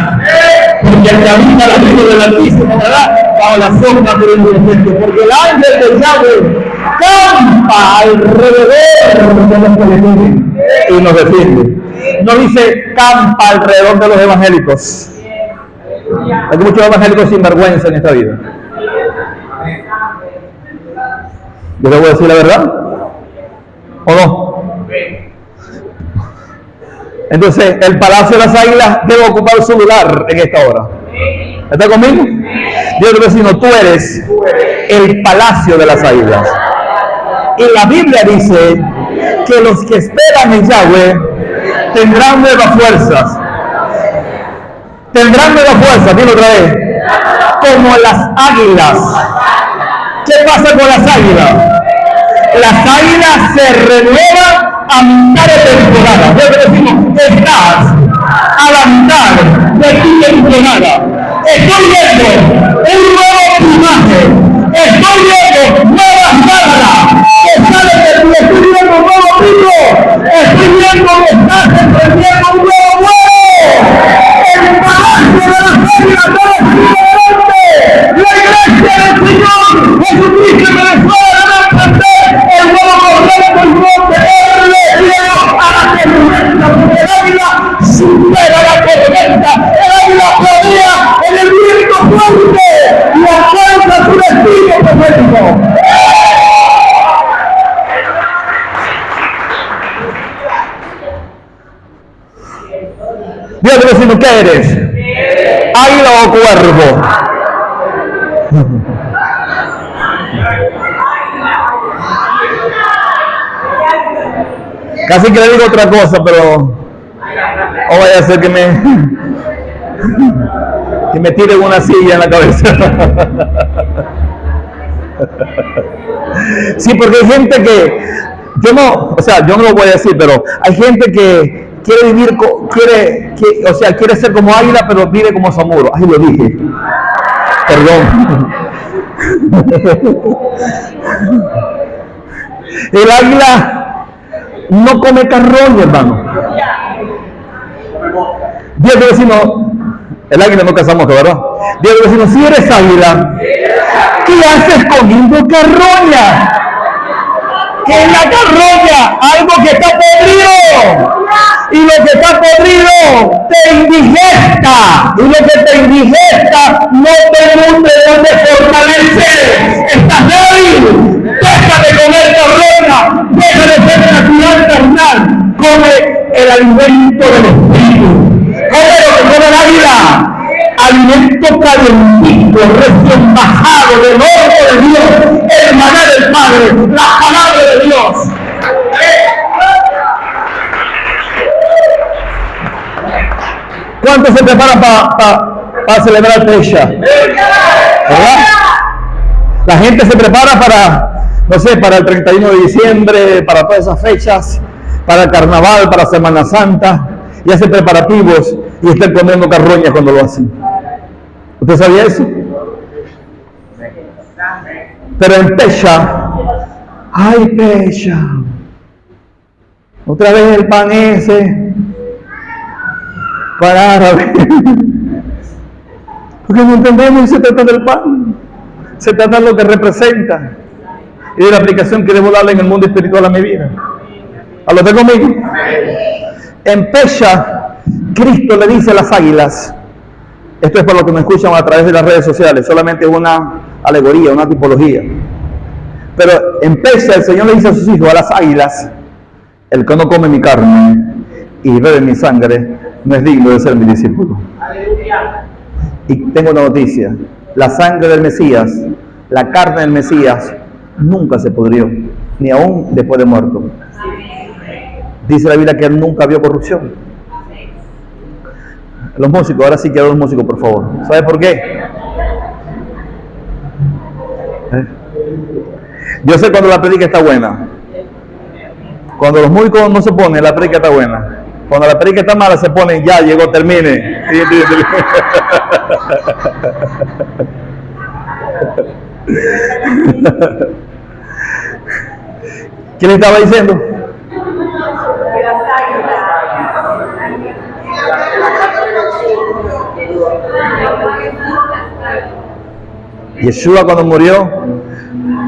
Porque el que habita la luz del Altísimo morará bajo la sombra del Omnipotente. Porque el ángel del Yahweh campa alrededor de los que le tienen y nos defiende. No dice campa alrededor de los evangélicos. Hay muchos evangélicos sin vergüenza en esta vida. ¿Yo le voy a decir la verdad? ¿O no? Entonces, el Palacio de las Águilas debe ocupar su lugar en esta hora. ¿Está conmigo? Dios le vecino, tú eres el Palacio de las Águilas. Y la Biblia dice que los que esperan en Yahweh tendrán nuevas fuerzas. Tendrán nuevas fuerzas, dilo otra vez. Como las águilas. ¿Qué pasa con las águilas? Las águilas se renuevan a mitad de temporada. Yo te decimos, estás a la mitad de tu temporada. Estoy viendo un nuevo plumaje. Estoy viendo nuevas garras que salen de tu. Estoy viendo un nuevo brillo. Estoy viendo que estás emprendiendo un nuevo vuelo. El Palacio de las Águilas debe seguir adelante. La iglesia del Señor Jesucristo en Venezuela debe emprender el nuevo correcto y monte a la tormenta, porque el águila supera la tormenta. El águila planea en el viento fuerte y alcanza su destino profético. Dios te decimos, ¿qué eres? ¿Águila o cuervo? Casi que le digo otra cosa, pero o vaya a ser que me tire una silla en la cabeza. Sí, porque hay gente que yo no lo voy a decir, pero hay gente que quiere vivir, quiere ser como águila, pero vive como samuro. Ay, lo dije. Perdón. El águila no come carroña, hermano. Dile a tu vecino, el águila no cazamos, ¿verdad? Dile a tu vecino, si eres águila, ¿qué haces comiendo carroña? ¿Qué es la carroña? Algo que está podrido. Y lo que está podrido te indigesta. Y lo que te indigesta no te nutre, no te fortalece. Estás débil. Deja de comer carroña. Deja de ser natural carnal. Come el alimento del espíritu. Come lo que come el águila. Alimento calentito, recién bajado del horno de Dios, el maná del Padre, la palabra de Dios. ¿Cuántos se preparan para celebrar Pesha? ¿Verdad? La gente se prepara para, no sé, para el 31 de diciembre, para todas esas fechas, para el carnaval, para Semana Santa, y hace preparativos y están comiendo carroña cuando lo hacen. ¿Usted sabía eso? Pero en Pesha, ¡ay, Pesha! Otra vez el pan ese, para árabe. Porque no entendemos y se trata del pan. Se trata de lo que representa y de la aplicación que debo darle en el mundo espiritual a mi vida. ¿A lo tengo conmigo? En Pesha, Cristo le dice a las águilas, esto es para los que me escuchan a través de las redes sociales, solamente una alegoría, una tipología. Pero en Pesha el Señor le dice a sus hijos, a las águilas, el que no come mi carne y bebe mi sangre, no es digno de ser mi discípulo. Y tengo una noticia, la sangre del Mesías, la carne del Mesías, nunca se pudrió, ni aún después de muerto. Dice la Biblia que él nunca vio corrupción. Los músicos, ahora sí quiero los músicos, por favor. ¿Sabe por qué? Yo sé cuando la predica está buena. Cuando los músicos no se ponen, la predica está buena. Cuando la predica está mala, se ponen, ya llegó, termine. ¿Qué le estaba diciendo? Yeshua cuando murió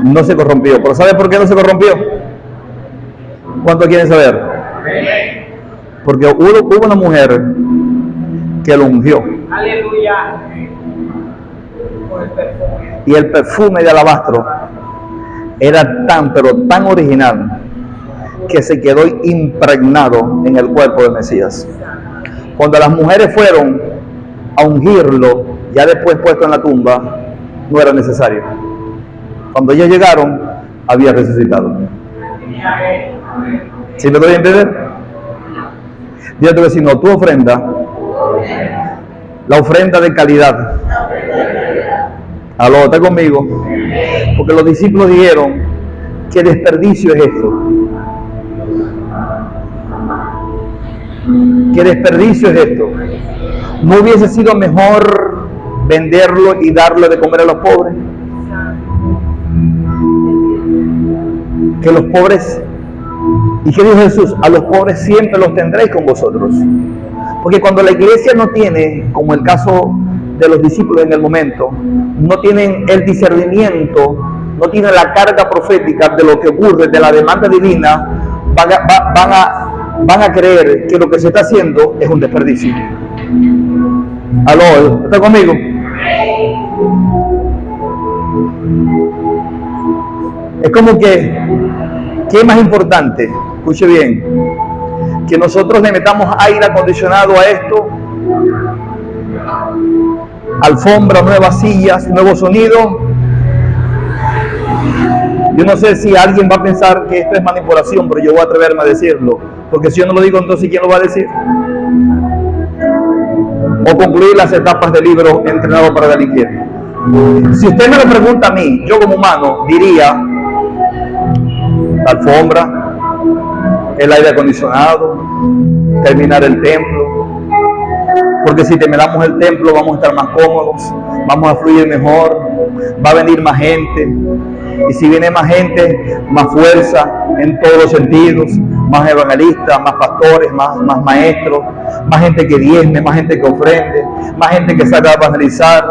no se corrompió. ¿Pero sabe por qué no se corrompió? ¿Cuánto quieren saber? Porque hubo una mujer que lo ungió. Aleluya. Y el perfume de alabastro era tan, pero tan original que se quedó impregnado en el cuerpo del Mesías. Cuando las mujeres fueron a ungirlo, ya después puesto en la tumba, no era necesario. Cuando ellos llegaron, había resucitado. ¿Sí me doy a entender? Dios te vecino, tu ofrenda, la ofrenda de calidad. Aló, está conmigo. Porque los discípulos dijeron, ¿qué desperdicio es esto? ¿Qué desperdicio es esto? ¿No hubiese sido mejor venderlo y darle de comer a los pobres? Que los pobres, ¿y qué dijo Jesús? A los pobres siempre los tendréis con vosotros. Porque cuando la iglesia no tiene, como el caso de los discípulos en el momento, no tienen el discernimiento, no tienen la carga profética de lo que ocurre, de la demanda divina, van a creer que lo que se está haciendo es un desperdicio. ¿Aló? ¿Está conmigo? Es como que, ¿qué es más importante? Escuche bien, que nosotros le metamos aire acondicionado a esto, alfombra, nuevas sillas, nuevo sonido. Yo no sé si alguien va a pensar que esto es manipulación, pero yo voy a atreverme a decirlo, porque si yo no lo digo, entonces ¿quién lo va a decir? O concluir las etapas del libro Entrenado para Delinquir. Si usted me lo pregunta a mí, yo como humano diría la alfombra, el aire acondicionado, terminar el templo, porque si terminamos el templo vamos a estar más cómodos, vamos a fluir mejor, va a venir más gente, y si viene más gente, más fuerza en todos los sentidos, más evangelistas, más pastores, más maestros, más gente que diezme, más gente que ofrende, más gente que salga a evangelizar.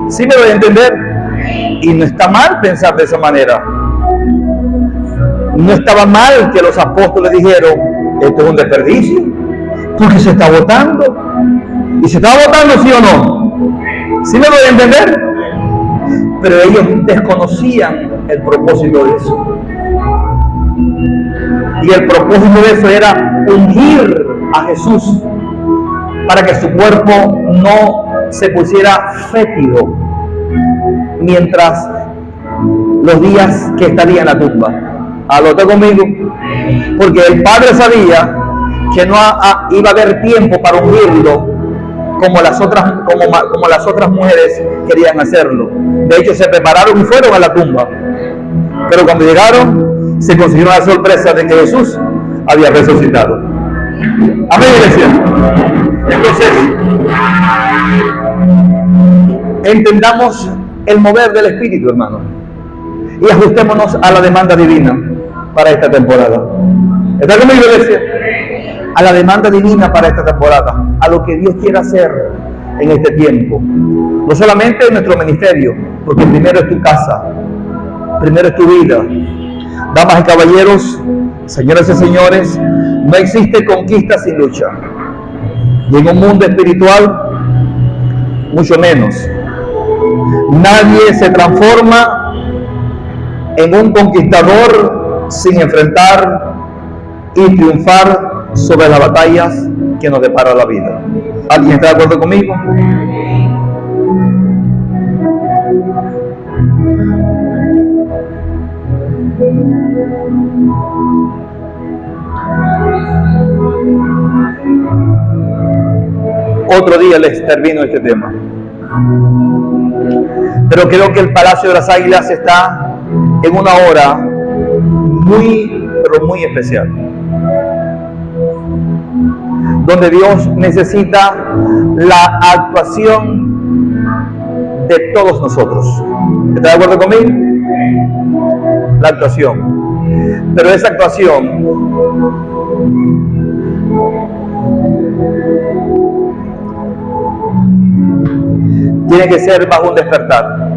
¿Sí me voy a entender? Y no está mal pensar de esa manera. No estaba mal que los apóstoles dijeron, esto es un desperdicio, porque se está votando. ¿Y se está votando, sí o no? ¿Sí me voy a entender? Pero ellos desconocían el propósito de eso. Y el propósito de eso era ungir a Jesús para que su cuerpo no se pusiera fétido mientras los días que estaría en la tumba. ¿Está conmigo? Porque el Padre sabía que no iba a haber tiempo para ungirlo como las otras mujeres querían hacerlo. De hecho, se prepararon y fueron a la tumba. Pero cuando llegaron, se consiguieron la sorpresa de que Jesús había resucitado. Amén, iglesia. Entonces, entendamos el mover del Espíritu, hermano, y ajustémonos a la demanda divina para esta temporada. ¿Está conmigo, iglesia? A la demanda divina para esta temporada, a lo que Dios quiere hacer en este tiempo. No solamente en nuestro ministerio, porque primero es tu casa, primero es tu vida. Damas y caballeros, señoras y señores, no existe conquista sin lucha. Y en un mundo espiritual, mucho menos. Nadie se transforma en un conquistador sin enfrentar y triunfar sobre las batallas que nos depara la vida. ¿Alguien está de acuerdo conmigo? Otro día les termino este tema. Pero creo que el Palacio de las Águilas está en una hora muy, pero muy especial, donde Dios necesita la actuación de todos nosotros. ¿Está de acuerdo conmigo? La actuación. Pero esa actuación tiene que ser bajo un despertar.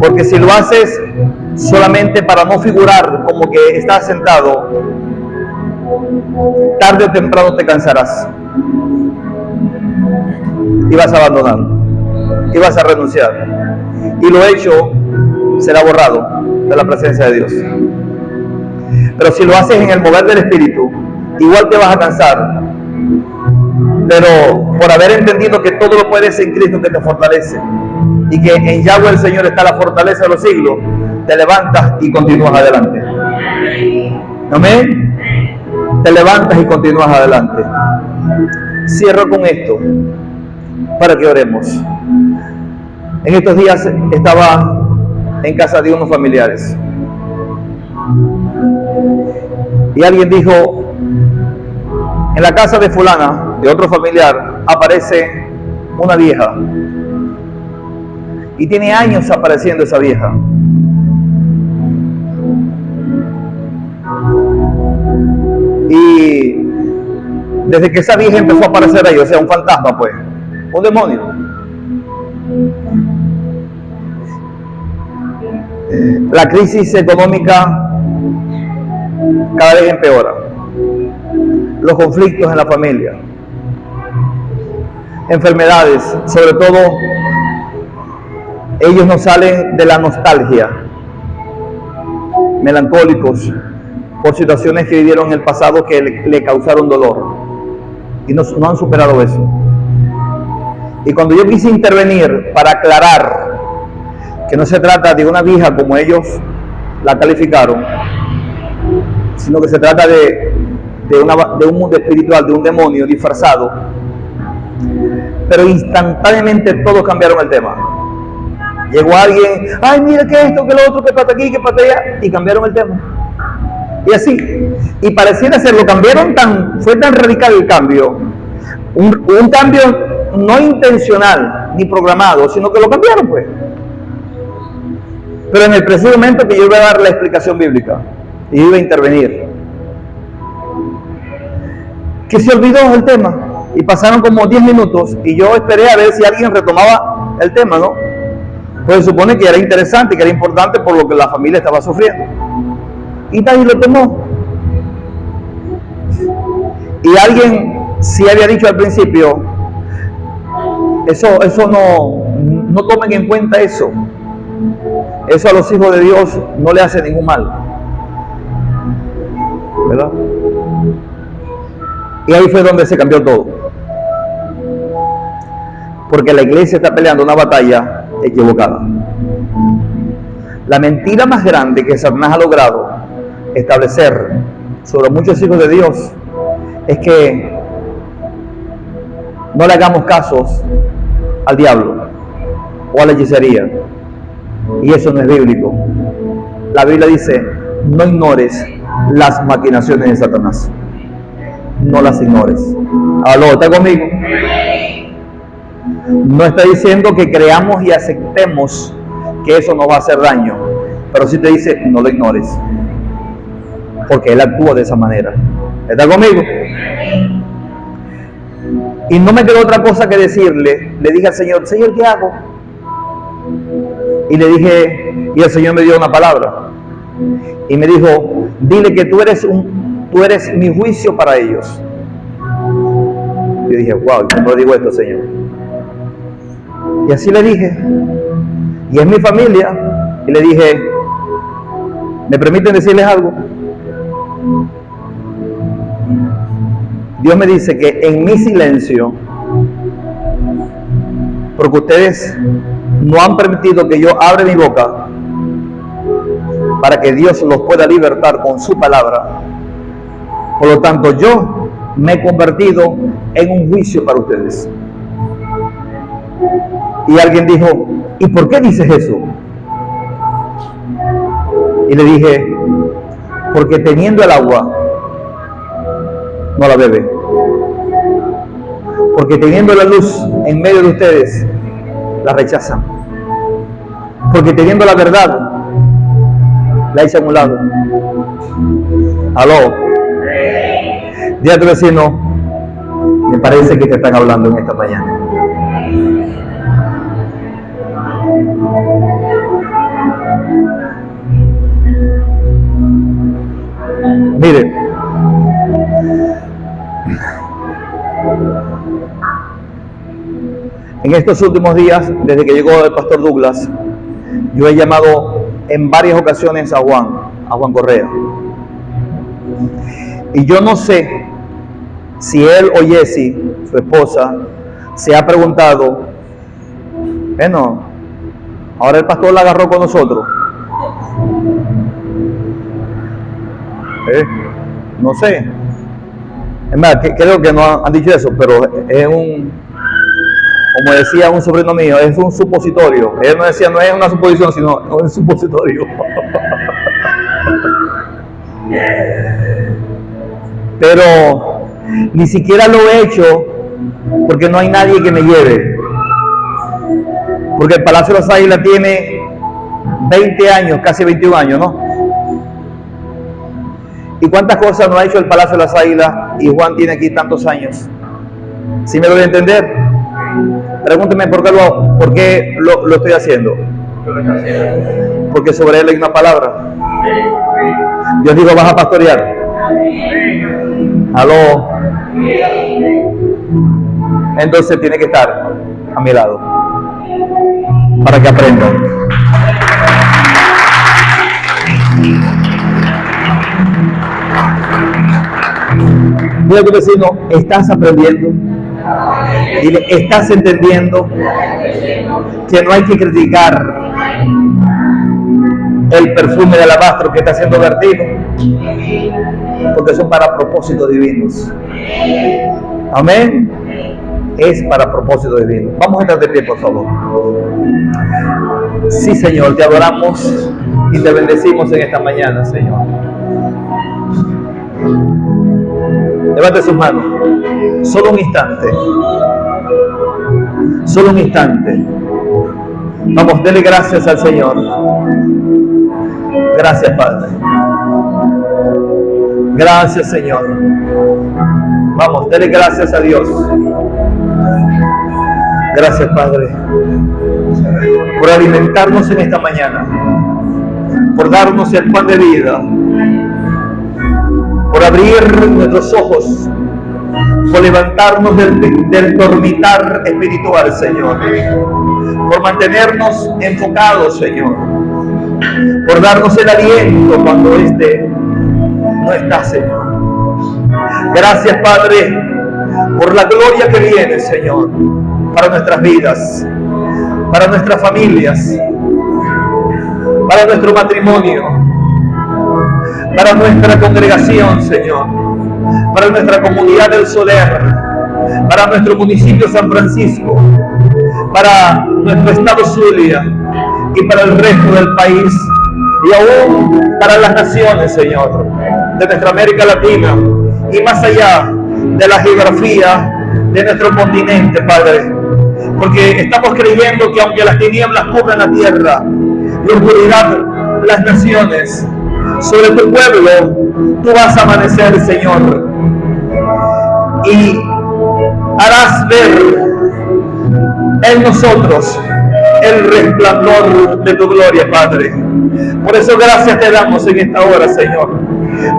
Porque si lo haces solamente para no figurar como que estás sentado, tarde o temprano te cansarás y vas a abandonar y vas a renunciar, y lo hecho será borrado de la presencia de Dios. Pero si lo haces en el mover del Espíritu, igual te vas a cansar, pero por haber entendido que todo lo puedes en Cristo que te fortalece, y que en Yahweh el Señor está la fortaleza de los siglos, te levantas y continúas adelante. Amén. Te levantas y continúas adelante. Cierro con esto para que oremos. En estos días estaba en casa de unos familiares y alguien dijo: en la casa de fulana, de otro familiar, aparece una vieja, y tiene años apareciendo esa vieja. Y desde que esa vieja empezó a aparecer ahí, o sea, un fantasma, pues, un demonio. La crisis económica cada vez empeora. Los conflictos en la familia, enfermedades, sobre todo, ellos no salen de la nostalgia, melancólicos por situaciones que vivieron en el pasado que le causaron dolor, y no han superado eso. Y cuando yo quise intervenir para aclarar que no se trata de una vieja como ellos la calificaron, sino que se trata de un mundo espiritual, de un demonio disfrazado, pero instantáneamente todos cambiaron el tema. Llegó alguien: ay, mira que esto, que lo otro, que pata aquí, que pata allá, y cambiaron el tema. Y así, y pareciera ser, lo cambiaron fue tan radical el cambio, un cambio no intencional ni programado, sino que lo cambiaron, pues. Pero en el preciso momento que yo voy a dar la explicación bíblica, y iba a intervenir. Que se olvidó el tema y pasaron como 10 minutos y yo esperé a ver si alguien retomaba el tema, ¿no? Pues se supone que era interesante, que era importante por lo que la familia estaba sufriendo. Y nadie lo tomó. Y alguien sí había dicho al principio, eso no tomen en cuenta eso. Eso a los hijos de Dios no le hace ningún mal, ¿verdad? Y ahí fue donde se cambió todo. Porque la iglesia está peleando una batalla equivocada. La mentira más grande que Satanás ha logrado establecer sobre muchos hijos de Dios es que no le hagamos casos al diablo o a la hechicería. Y eso no es bíblico. La Biblia dice, no ignores las maquinaciones de Satanás. No las ignores. ¿Aló? ¿Está conmigo? No está diciendo que creamos y aceptemos que eso no va a hacer daño, pero sí te dice, no lo ignores, porque él actúa de esa manera. ¿Está conmigo? Y no me quedó otra cosa que decirle. Le dije al Señor, Señor, ¿qué hago? Y le dije, y el Señor me dio una palabra y me dijo, dile que tú eres mi juicio para ellos. Yo dije, wow, ¿cómo le digo esto, Señor? Y así le dije, y es mi familia. Y le dije, ¿me permiten decirles algo? Dios me dice que en mi silencio, porque ustedes no han permitido que yo abra mi boca para que Dios los pueda libertar con su palabra, por lo tanto yo me he convertido en un juicio para ustedes. Y alguien dijo, ¿y por qué dices eso? Y le dije, porque teniendo el agua no la bebe, porque teniendo la luz en medio de ustedes la rechazan, porque teniendo la verdad la echan a un lado. Aló, dile a tu vecino, me parece que te están hablando en esta mañana. Mire, en estos últimos días, desde que llegó el pastor Douglas, yo he llamado en varias ocasiones a Juan Correa. Y yo no sé si él o Jessie, su esposa, se ha preguntado, bueno, ahora el pastor la agarró con nosotros. No sé. Es más, creo que no han dicho eso, pero es como decía un sobrino mío, es un supositorio. Él no decía, no es una suposición, sino un supositorio. Pero ni siquiera lo he hecho porque no hay nadie que me lleve. Porque el Palacio de las Águilas tiene 20 años, casi 21 años, ¿no? ¿Y cuántas cosas no ha hecho el Palacio de las Águilas y Juan tiene aquí tantos años? ¿Sí me lo voy a entender? Pregúnteme por qué lo estoy haciendo. Porque sobre él hay una palabra. Dios dijo, vas a pastorear. Aló. Entonces tiene que estar a mi lado para que aprendan. Dile a tu vecino, ¿estás aprendiendo? Dile, ¿estás entendiendo que no hay que criticar el perfume de alabastro que está siendo vertido? Porque son para propósitos divinos. Amén. Es para propósitos divinos. Vamos a estar de pie, por favor. Sí, Señor, te adoramos y te bendecimos en esta mañana, Señor. Levante sus manos. Solo un instante. Solo un instante. Vamos, dele gracias al Señor. Gracias, Padre. Gracias, Señor. Vamos, dele gracias a Dios. Gracias, Padre, por alimentarnos en esta mañana, por darnos el pan de vida, por abrir nuestros ojos, por levantarnos del dormitar espiritual, Señor, por mantenernos enfocados, Señor, por darnos el aliento cuando este no está, Señor. Gracias, Padre, por la gloria que viene, Señor, para nuestras vidas, para nuestras familias, para nuestro matrimonio, para nuestra congregación, Señor, para nuestra comunidad del Soler, para nuestro municipio San Francisco, para nuestro estado Zulia y para el resto del país y aún para las naciones, Señor, de nuestra América Latina y más allá de la geografía de nuestro continente, Padre, porque estamos creyendo que aunque las tinieblas cubran la tierra y oscuridad las naciones, sobre tu pueblo tú vas a amanecer, Señor, y harás ver en nosotros el resplandor de tu gloria, Padre. Por eso gracias te damos en esta hora, Señor,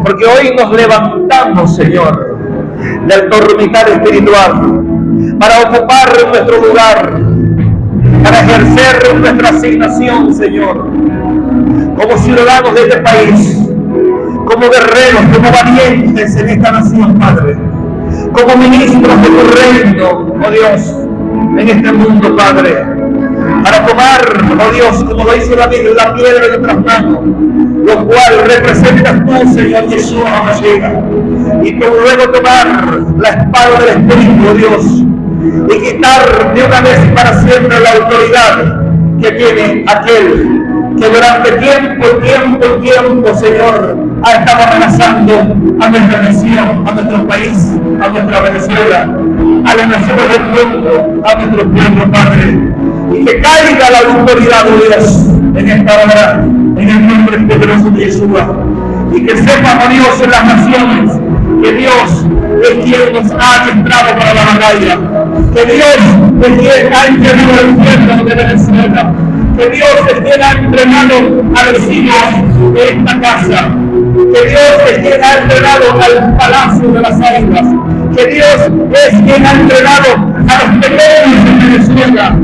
porque hoy nos levantamos, Señor, del dormitar espiritual para ocupar nuestro lugar, para ejercer nuestra asignación, Señor, como ciudadanos de este país, como guerreros, como valientes en esta nación, Padre, como ministros de tu reino, oh Dios, en este mundo, Padre, para tomar, oh Dios, como lo hizo David, la piedra de nuestras manos, lo cual representas tú, Señor Yeshua HaMashiach, y luego tomar la espada del Espíritu, oh Dios, y quitar de una vez para siempre la autoridad que tiene aquel que durante tiempo, Señor, ha estado amenazando a nuestra nación, a nuestro país, a nuestra Venezuela, a las naciones del mundo, a nuestro pueblo, Padre, y que caiga la autoridad de Dios en esta hora, en el nombre poderoso de Yeshua, y que sepan, oh Dios, en las naciones, que Dios es quien nos ha adiestrado para la batalla, que Dios es quien ha entrenado el pueblo de Venezuela, que Dios es quien ha entrenado a vecinos de esta casa, que Dios es quien ha entrenado al palacio de las águilas, que Dios es quien ha entrenado a los pequeños de Venezuela,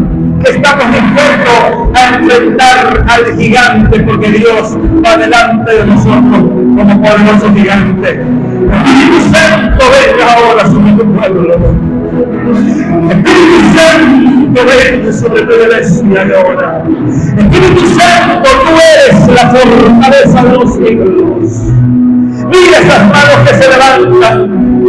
que estamos dispuestos a enfrentar al gigante, porque Dios va delante de nosotros como poderoso gigante. Espíritu Santo, venga ahora sobre tu pueblo. Espíritu Santo, venga sobre tu iglesia ahora. Espíritu Santo, tú eres la fortaleza de los siglos. Mira esas manos que se levantan,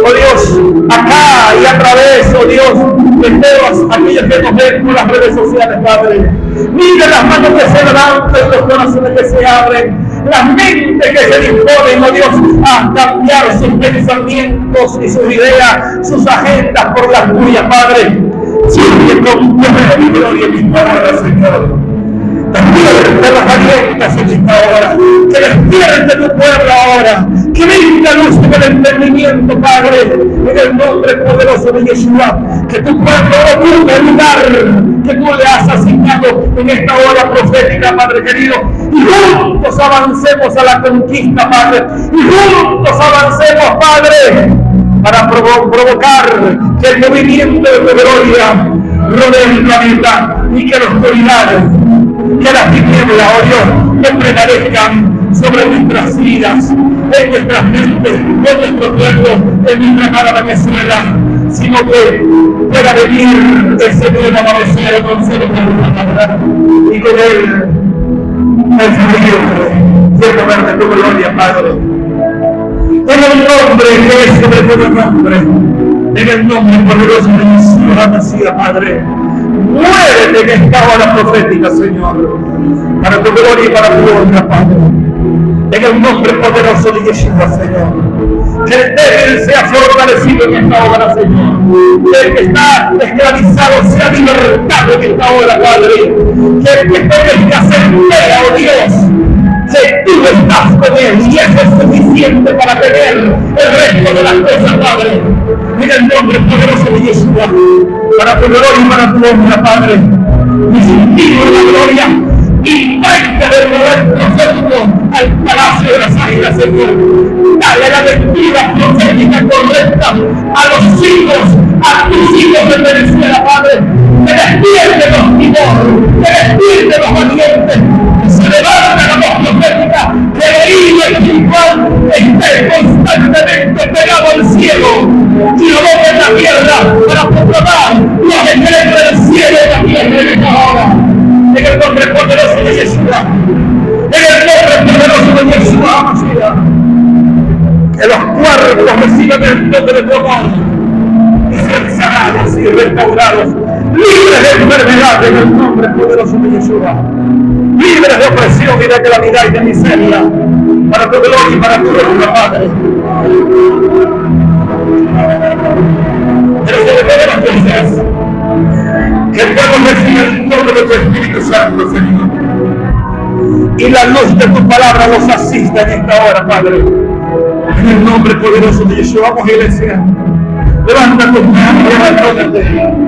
oh Dios, acá y a través, oh Dios, de todos aquellos que nos ven por las redes sociales, Padre. Mira las manos que se levantan, los corazones que se abren, las mentes que se disponen, oh Dios, a cambiar sus pensamientos y sus ideas, sus agendas por las tuyas, Padre. Sigue con poder y gloria en mi palabra, Señor. Despierte las valientes en esta hora, que despierte tu pueblo ahora, que venga luz del entendimiento, Padre, en el nombre poderoso de Yeshua, que tu pueblo ocupe el lugar que tú le has asignado en esta hora profética, Padre querido, y juntos avancemos a la conquista, Padre, y juntos avancemos, Padre, para provocar que el movimiento de tu gloria rodee el planeta y que la oscuridad, que las tinieblas, oh Dios, que prevalezcan sobre nuestras vidas, en nuestras mentes, en nuestro pueblo, en nuestra amada Venezuela, sino que pueda venir ese nuevo amanecer con nosotros y con él el fluir y el poder de tu gloria, Padre. En el nombre que es sobre todo nombre, en el nombre poderoso de Yeshua HaMashiach, Padre, muévete en esta hora profética, Señor, para tu gloria y para tu honra, Padre. En el nombre poderoso de Yeshua, Señor, que el débil sea fortalecido en esta hora, Señor, que el que está esclavizado sea libertado en esta hora, Padre, que el que tenga escasez vea, oh Dios, Si tú estás con Él y eso es suficiente para tener el resto de las cosas, Padre. En el nombre poderoso de Yeshua, para tu gloria y para tu honra, Padre. Y sentido de la gloria y frente del poder profético al palacio de las águilas, Señor. Dale la lectura profética correcta a los hijos, a tus hijos de Venezuela, Padre. Que despierte los timores, que despierte los valientes, que se levante la voz profética, que el oído espiritual esté constantemente pegado al cielo y lo bote en la tierra para proclamar los decretos del cielo y la tierra en esta hora. En el nombre poderoso de Yeshua, en el nombre poderoso de Yeshua, que los cuerpos reciban el toque de tu amor y sean sanados y restaurados, libres de enfermedad en el nombre poderoso de Yeshua, libres de opresión y de calamidad y de miseria, para tu gloria y para tu honra, Padre. Pero sobre todas las cosas, que el pueblo reciba el nombre de tu Espíritu Santo, Señor, y la luz de tu palabra los asista en esta hora, Padre. En el nombre poderoso de Yeshua, vamos, iglesia, levanta tus manos y abandónate.